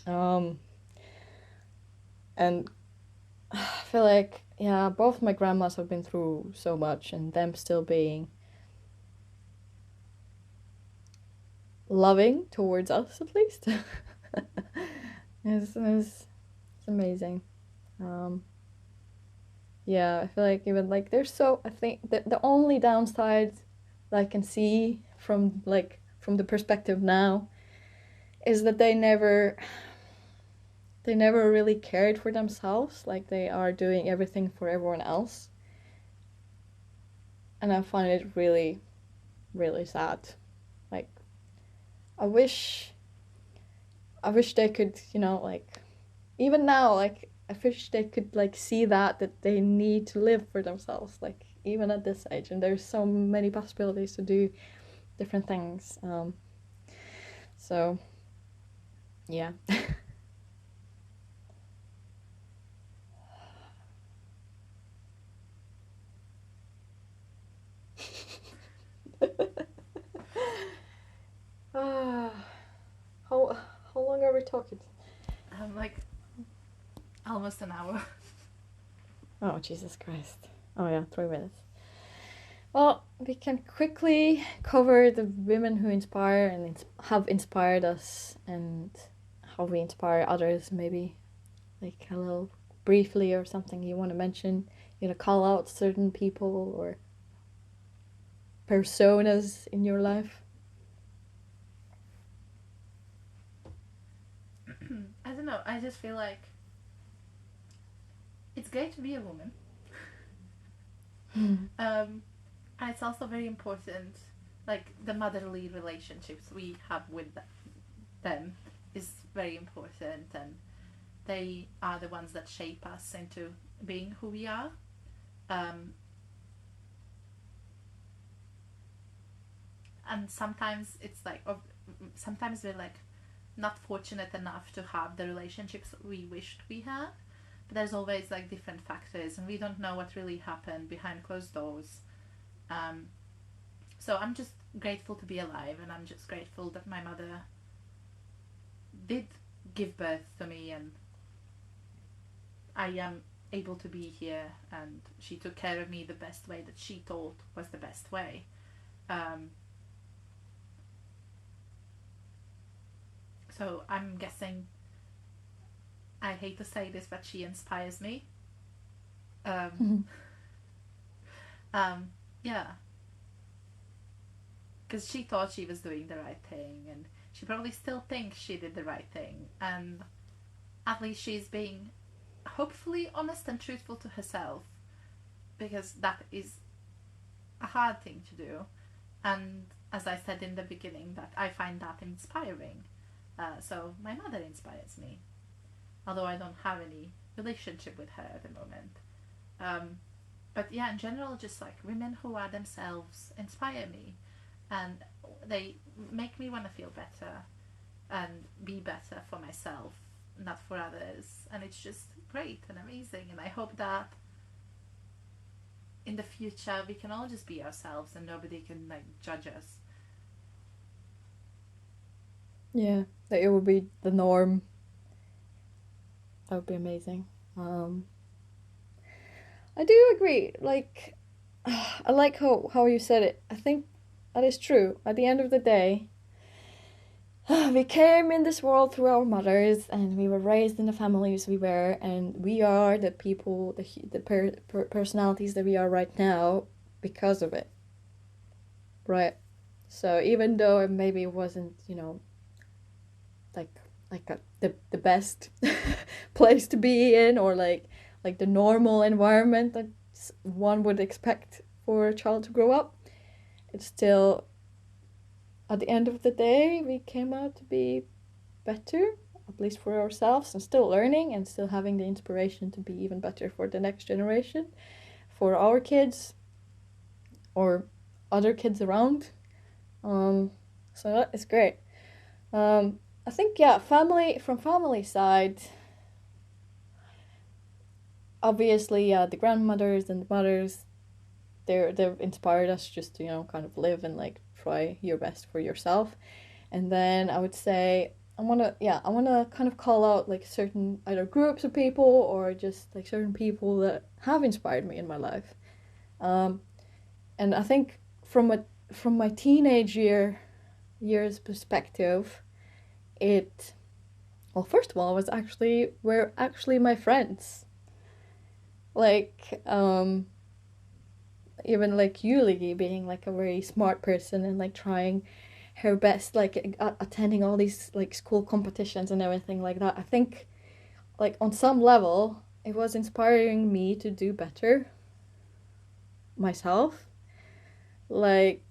um and I feel like, yeah, both my grandmas have been through so much, and them still being loving towards us at least is it's amazing. um Yeah, I feel like even like there's so I think the only downside that I can see from the perspective now is that they never really cared for themselves, like they are doing everything for everyone else. And I find it really, really sad. Like I wish I wish they could, like even now, like I wish they could like see that they need to live for themselves, like even at this age, and there's so many possibilities to do different things. So yeah. Ah, how long are we talking? Like almost an hour. Oh Jesus Christ! Oh yeah, 3 minutes. Well, we can quickly cover the women who inspire and have inspired us, and how we inspire others. Maybe like a little briefly or something you want to mention. Call out certain people or personas in your life. I don't know. I just feel like it's great to be a woman. Um, and it's also very important, like the motherly relationships we have with them is very important, and they are the ones that shape us into being who we are. Um, and sometimes it's like, sometimes we're like not fortunate enough to have the relationships we wished we had. But there's always like different factors, and we don't know what really happened behind closed doors. Um, so I'm just grateful to be alive, and I'm just grateful that my mother did give birth to me, and I am able to be here, and she took care of me the best way that she thought was the best way. Um, so I'm guessing, I hate to say this, but she inspires me. Um, yeah, because she thought she was doing the right thing, and she probably still thinks she did the right thing, and at least she's being hopefully honest and truthful to herself, because that is a hard thing to do. And as I said in the beginning, that I find that inspiring. So my mother inspires me, although I don't have any relationship with her at the moment. Um, but yeah, in general, just like women who are themselves inspire me, and they make me want to feel better and be better for myself, not for others. And it's just great and amazing. And I hope that in the future we can all just be ourselves and nobody can like judge us. Yeah, that it would be the norm. That would be amazing. I do agree. Like, I like how you said it. I think that is true. At the end of the day, we came in this world through our mothers, and we were raised in the families we were, and we are the people, the personalities that we are right now because of it, right? So even though it maybe wasn't, like the best place to be in, or like the normal environment that one would expect for a child to grow up, it's still, at the end of the day, we came out to be better, at least for ourselves, and still learning and still having the inspiration to be even better for the next generation, for our kids or other kids around. Um, so that is great. I think, yeah, family side, obviously, yeah, the grandmothers and the mothers, they've inspired us just to kind of live and like try your best for yourself. And then I would say I wanna kind of call out like certain either groups of people or just like certain people that have inspired me in my life. Um, and I think from my years perspective, it well, first of all, were actually my friends. Like even like Yulia being like a very smart person and like trying her best, like attending all these like school competitions and everything like that. I think like on some level it was inspiring me to do better myself. Like,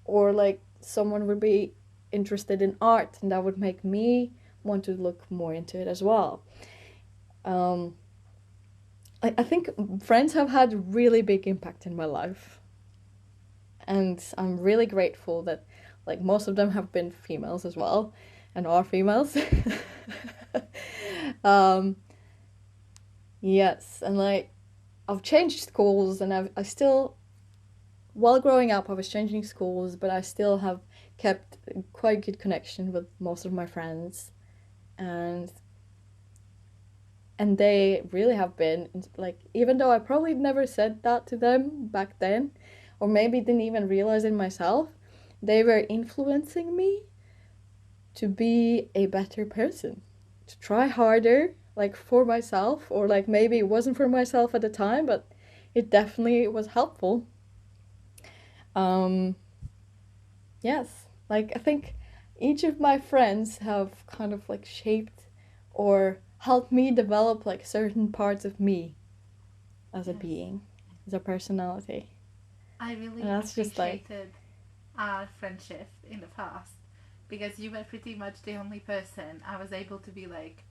or like someone would be interested in art and that would make me want to look more into it as well. um I think friends have had really big impact in my life, and I'm really grateful that like most of them have been females as well, and are females. um, yes, and like I've changed schools, and I still, while growing up, I was changing schools, but I still have kept quite good connection with most of my friends, and they really have been like, even though I probably never said that to them back then, or maybe didn't even realize it myself, they were influencing me to be a better person, to try harder, like for myself, or like maybe it wasn't for myself at the time, but it definitely was helpful. um yes, like I think each of my friends have kind of like shaped or helped me develop like certain parts of me as a Yes, being, as a personality. I And really that's just like, appreciated our friendship in the past because you were pretty much the only person I was able to be like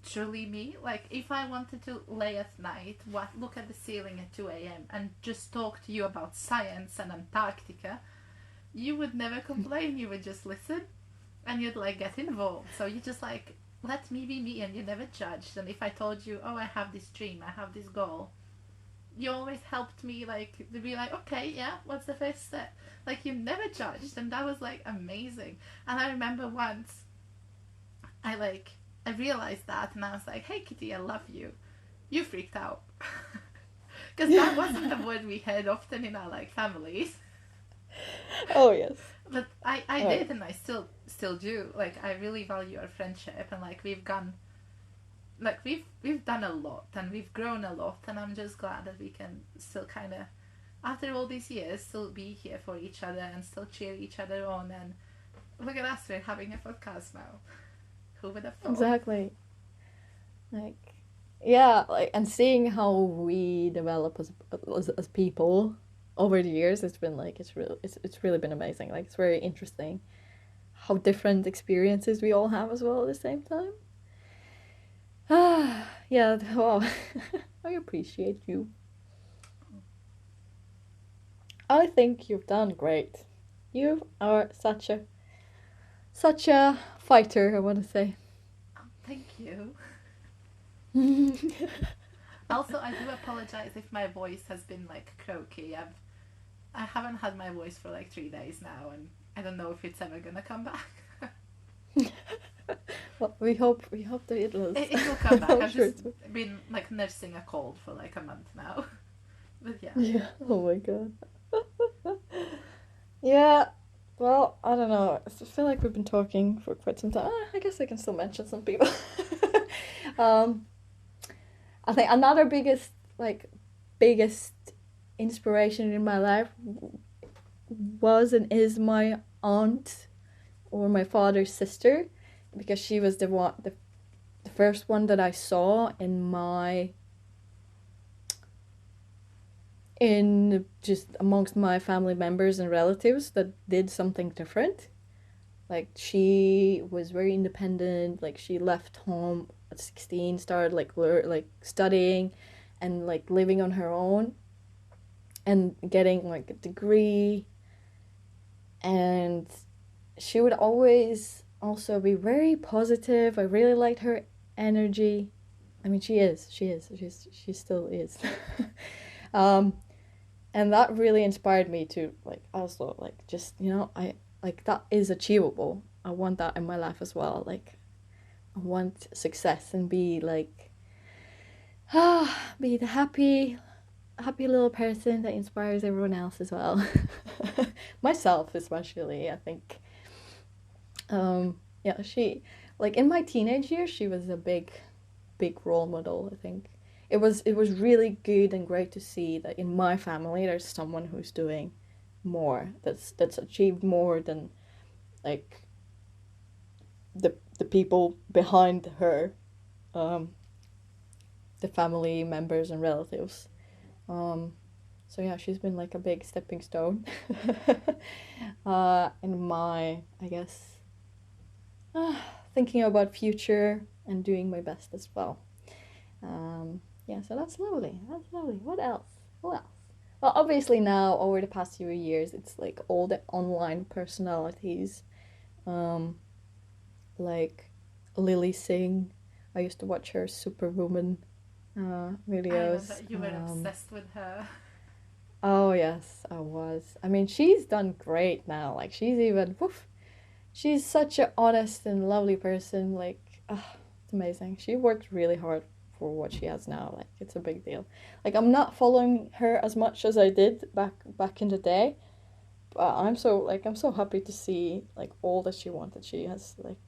truly me. Like if I wanted to lay at night, look at the ceiling at 2 a.m. and just talk to you about science and Antarctica, you would never complain. You would just listen and you'd like get involved. So you just like let me be me and you never judged. And if I told you, oh, I have this dream, I have this goal, you always helped me like to be like, okay, yeah, what's the first step? Like you never judged, and that was like amazing. And I remember once I like I realized that, and I was like, hey Kitty, I love you. You freaked out because that wasn't a word we heard often in our like families. oh yes, But I oh did, and I still do. Like I really value our friendship, and like we've done a lot and we've grown a lot, and I'm just glad that we can still kind of, after all these years, still be here for each other and still cheer each other on. And look at us, we're having a podcast now. Who would have thought? exactly. Like, yeah, like, and seeing how we develop as people, over the years, it's been like it's really been amazing. Like it's very interesting how different experiences we all have as well at the same time. Ah, yeah. Well, I appreciate you. I think you've done great. You are such a fighter, I want to say. Thank you. Also, I do apologize if my voice has been like croaky. I haven't had my voice for like 3 days now, and I don't know if it's ever gonna come back. Well, we hope that it will. It will come back. I'm I've sure just it will. been like nursing a cold for like a month now. But yeah. Yeah. Oh my god. Yeah. Well, I don't know. I feel like we've been talking for quite some time. I guess I can still mention some people. um, I think another biggest inspiration in my life was and is my aunt or my father's sister, because she was the first one that I saw in just amongst my family members and relatives that did something different. Like she was very independent. Like she left home at 16, started like studying and like living on her own and getting like a degree. And she would always also be very positive. I really liked her energy. I mean, she still is. um, and that really inspired me to like also like just I like that is achievable. I want that in my life as well. Like I want success and be like be the happy little person that inspires everyone else as well. Myself especially, I think. Yeah, she like in my teenage years she was a big role model, I think. It was really good and great to see that in my family there's someone who's doing more, that's achieved more than like the people behind her, um, the family members and relatives. Um, so yeah, she's been like a big stepping stone in my, I guess, thinking about future and doing my best as well. Yeah, so that's lovely. That's lovely. What else? What else? Well, obviously now over the past few years, it's like all the online personalities, um, like Lily Singh. I used to watch her Superwoman I remember videos. you were obsessed with her. Oh yes, I was. I mean, she's done great now. Like she's even, woof, she's such an honest and lovely person. Like, it's amazing. She worked really hard for what she has now. Like, it's a big deal. Like, I'm not following her as much as I did back in the day, but I'm so happy to see like all that she wanted. She has like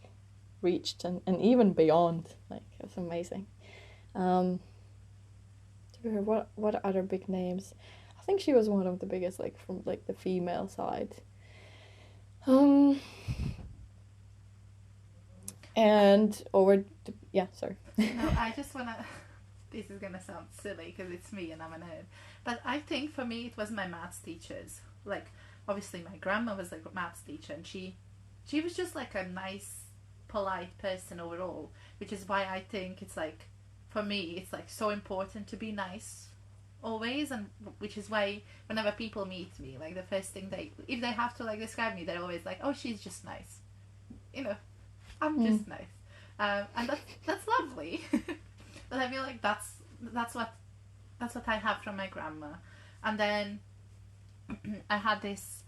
reached and even beyond. Like, it's amazing. Um, what other big names? I think she was one of the biggest, like from like the female side. Um, and over to, yeah, sorry. No, I just wanna. This is gonna sound silly because it's me and I'm a nerd, but I think for me it was my maths teachers. Like, obviously my grandma was a maths teacher, and she was just like a nice, polite person overall. Which is why I think it's like, for me, it's like so important to be nice always, and which is why whenever people meet me, like the first thing if they have to like describe me, they're always like, oh, she's just nice. You know, I'm just nice, and that's lovely. But I feel like that's what that's what I have from my grandma. And then I had this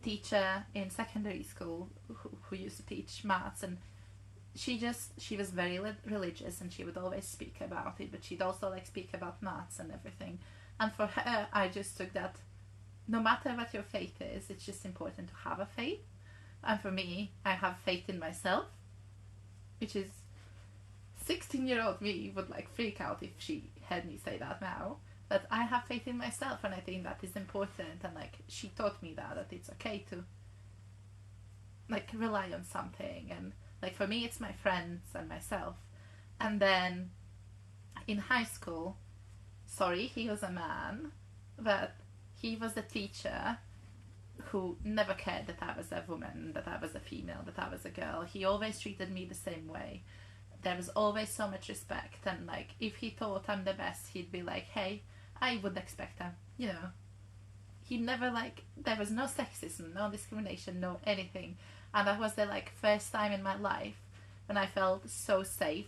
teacher in secondary school who used to teach maths, and she was very religious, and she would always speak about it, but she'd also like speak about maths and everything. And for her, I just took that no matter what your faith is, it's just important to have a faith. And for me, I have faith in myself, which is 16-year-old me would like freak out if she heard me say that now. But I have faith in myself, and I think that is important. And like she taught me that it's okay to like rely on something. And like for me, it's my friends and myself. And then in high school, sorry, he was a man, but he was a teacher who never cared that I was a woman, that I was a female, that I was a girl. He always treated me the same way. There was always so much respect, and like if he thought I'm the best, he'd be like, hey, I would expect him, you know. He never like, there was no sexism, no discrimination, no anything. And that was the like first time in my life when I felt so safe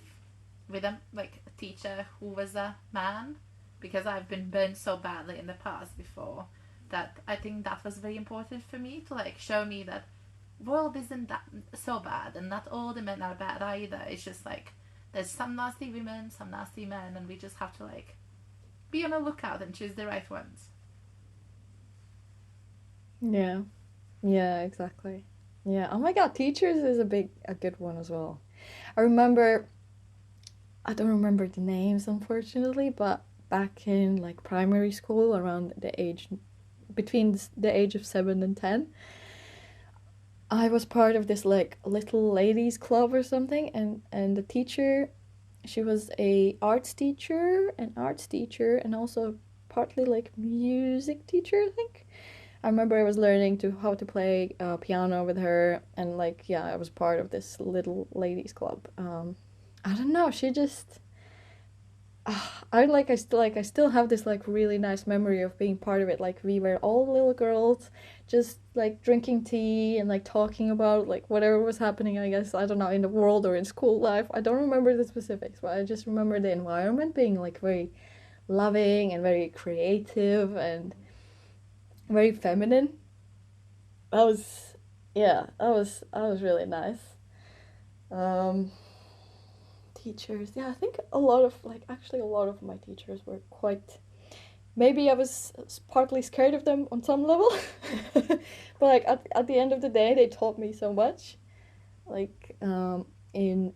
with a like a teacher who was a man, because I've been burned so badly in the past before, that I think that was very important for me to like show me that world isn't that so bad, and not all the men are bad either. It's just like there's some nasty women, some nasty men, and we just have to like be on a lookout and choose the right ones. Yeah. Yeah, exactly. Yeah. Oh my God, teachers is a good one as well. I remember, I don't remember the names unfortunately, but back in like primary school, around the age between the age of 7 and 10, I was part of this like little ladies club or something, and the teacher, she was an arts teacher, and also partly like music teacher, I think. I remember I was learning to how to play piano with her, and like yeah, I was part of this little ladies club. I don't know, she just I still have this like really nice memory of being part of it. Like we were all little girls, just like drinking tea and like talking about like whatever was happening. I guess I don't know, in the world or in school life. I don't remember the specifics, but I just remember the environment being like very loving and very creative and very feminine. That was yeah, that was really nice. Um, Teachers, yeah, I think a lot of like actually a lot of my teachers were quite, maybe I was partly scared of them on some level. But like at the end of the day they taught me so much. Like in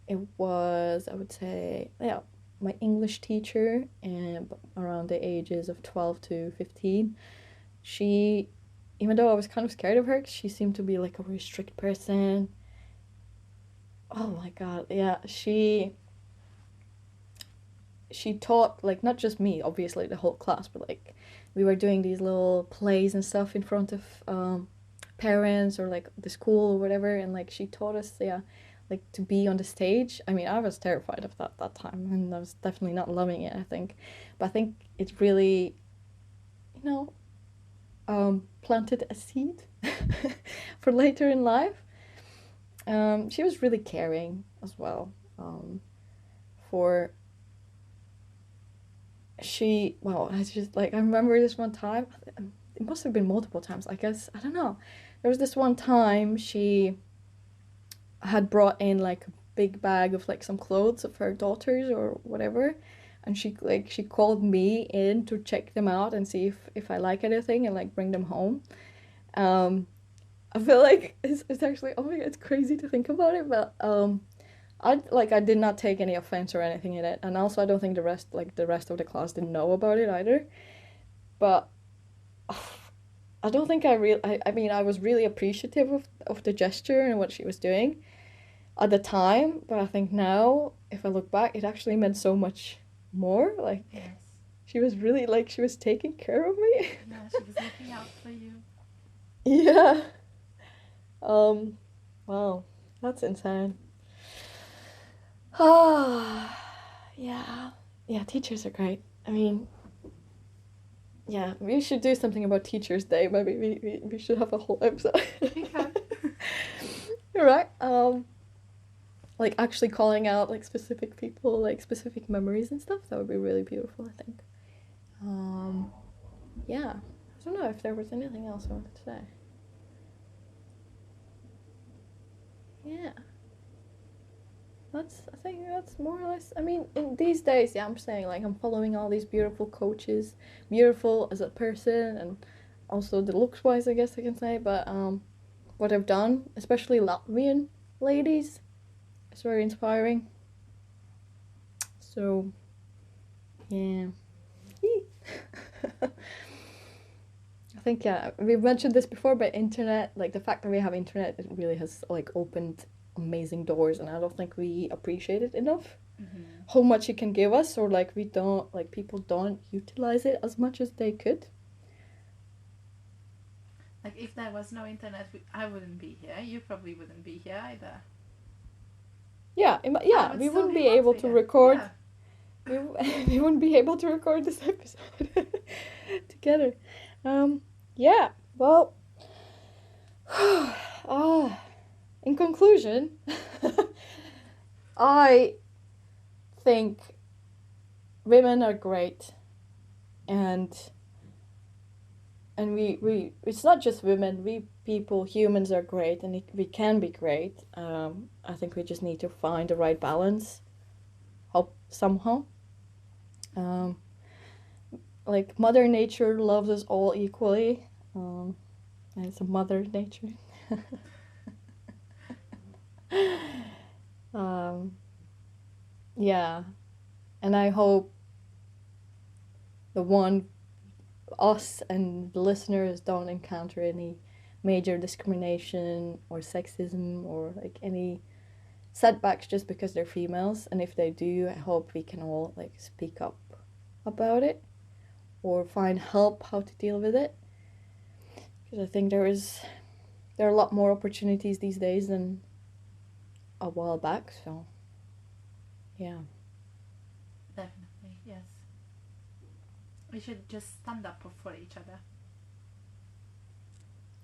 it was, I would say, yeah, my English teacher, and around the ages of 12 to 15, she, even though I was kind of scared of her, she seemed to be like a very strict person. Oh my God, yeah, she taught like not just me, obviously the whole class, but like we were doing these little plays and stuff in front of parents or like the school or whatever, and like she taught us, yeah, like to be on the stage. I mean, I was terrified of that time, and I was definitely not loving it, I think, but I think it really, you know, planted a seed for later in life. She was really caring as well. For she, well, I just like I remember this one time. It must have been multiple times. I guess I don't know. There was this one time she had brought in like a big bag of like some clothes of her daughters or whatever, and she called me in to check them out and see if I like anything and like bring them home. Um, I feel like it's actually, oh my God, it's crazy to think about it, but I did not take any offense or anything in it, and also I don't think the rest of the class didn't know about it either. But I don't think I mean I was really appreciative of the gesture and what she was doing at the time, but I think now if I look back, it actually meant so much more. Like Yes. she was really like she was taking care of me. Yeah, she was looking out for you. Yeah. Um. Wow. That's insane. Ah. Yeah. Yeah. Teachers are great. I mean, yeah, we should do something about Teachers' Day. Maybe we should have a whole episode. We can. You're right. Like actually calling out like specific people, like specific memories and stuff. That would be really beautiful, I think. Um, yeah. I don't know if there was anything else I wanted to say. Yeah. I think that's more or less, I mean, in these days, yeah, I'm saying like I'm following all these beautiful coaches, beautiful as a person, and also the looks wise, I guess I can say, but what I've done, especially Latvian ladies, it's very inspiring. So, yeah. I think, yeah, we've mentioned this before, but internet, like the fact that we have internet, it really has like opened amazing doors, and I don't think we appreciate it enough. Mm-hmm. how much it can give us, or like we don't, like people don't utilize it as much as they could. Like if there was no internet, I wouldn't be here. You probably wouldn't be here either. Yeah, I yeah, would we still wouldn't be be in able to Latvia. record. Yeah. We wouldn't be able to record this episode together. Yeah. Well, in conclusion, I think women are great, and we it's not just women, we people, humans are great, and we can be great. I think we just need to find the right balance, hope somehow. um, like Mother Nature loves us all equally, and it's a Mother Nature. um, yeah, and I hope the one us and the listeners don't encounter any major discrimination or sexism or like any setbacks just because they're females. And if they do, I hope we can all like speak up about it or find help how to deal with it, because I think there are a lot more opportunities these days than a while back. So yeah. Definitely, yes. We should just stand up for each other.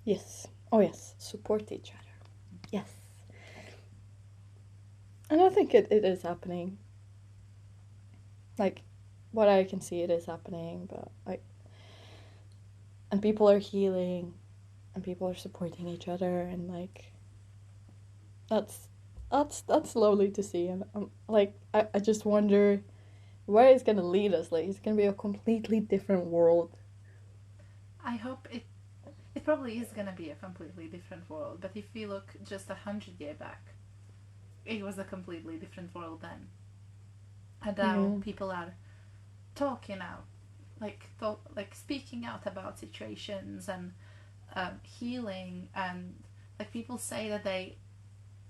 Yes. Oh yes, support each other. Yes. And I think it is happening. Like what I can see, it is happening, but like, and people are healing and people are supporting each other, and like that's that's lovely to see. And like I just wonder where it's gonna lead us. Like it's gonna be a completely different world. I hope it probably is gonna be a completely different world. But if we look just 100 years back, it was a completely different world then. And now Yeah. people are talking out, like speaking out about situations and healing, and like people say that they.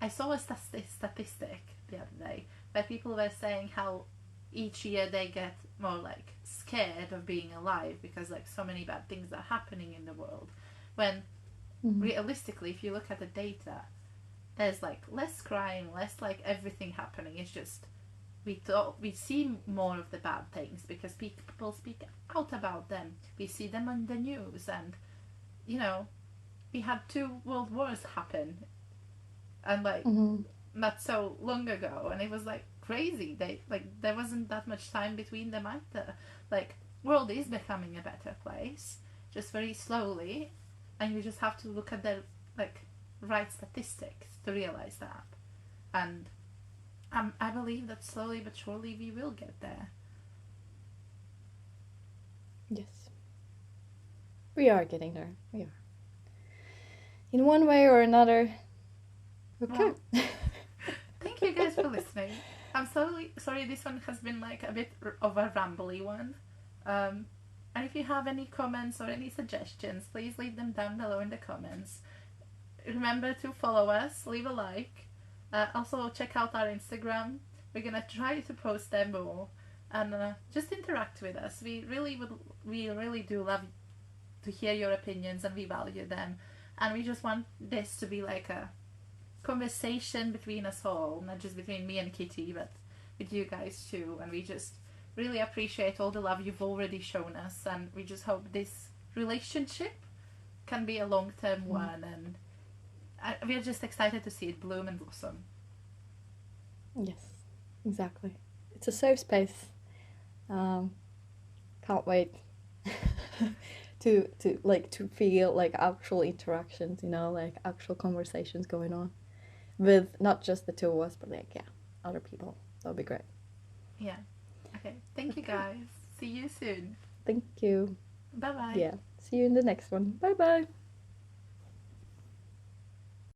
I saw a statistic the other day where people were saying how each year they get more like scared of being alive because like so many bad things are happening in the world. When Mm-hmm. realistically, if you look at the data, there's like less crime, less like everything happening. It's just we see more of the bad things because people speak out about them. We see them on the news, and you know we had two world wars happen, and like Mm-hmm. not so long ago, and it was like crazy. They like there wasn't that much time between them either. Like world is becoming a better place, just very slowly, and you just have to look at the like right statistics to realize that. And I believe that slowly but surely we will get there. Yes. We are getting there. We are. In one way or another. Okay. Well, thank you guys for listening. I'm sorry this one has been like a bit of a rambly one. Um, and if you have any comments or any suggestions, please leave them down below in the comments. Remember to follow us, leave a like. Also, check out our Instagram. We're gonna try to post there more, and just interact with us. We really do love to hear your opinions, and we value them. And we just want this to be like a conversation between us all, not just between me and Kitty, but with you guys too. And we just really appreciate all the love you've already shown us, and we just hope this relationship can be a long-term one, and we're just excited to see it bloom and blossom. Yes. Exactly. It's a safe space. Um, can't wait to feel like actual interactions, like actual conversations going on with not just the two of us, but like other people. That would be great. Yeah. Okay. Thank you Okay. guys. See you soon. Thank you. Bye bye. Yeah. See you in the next one. Bye bye.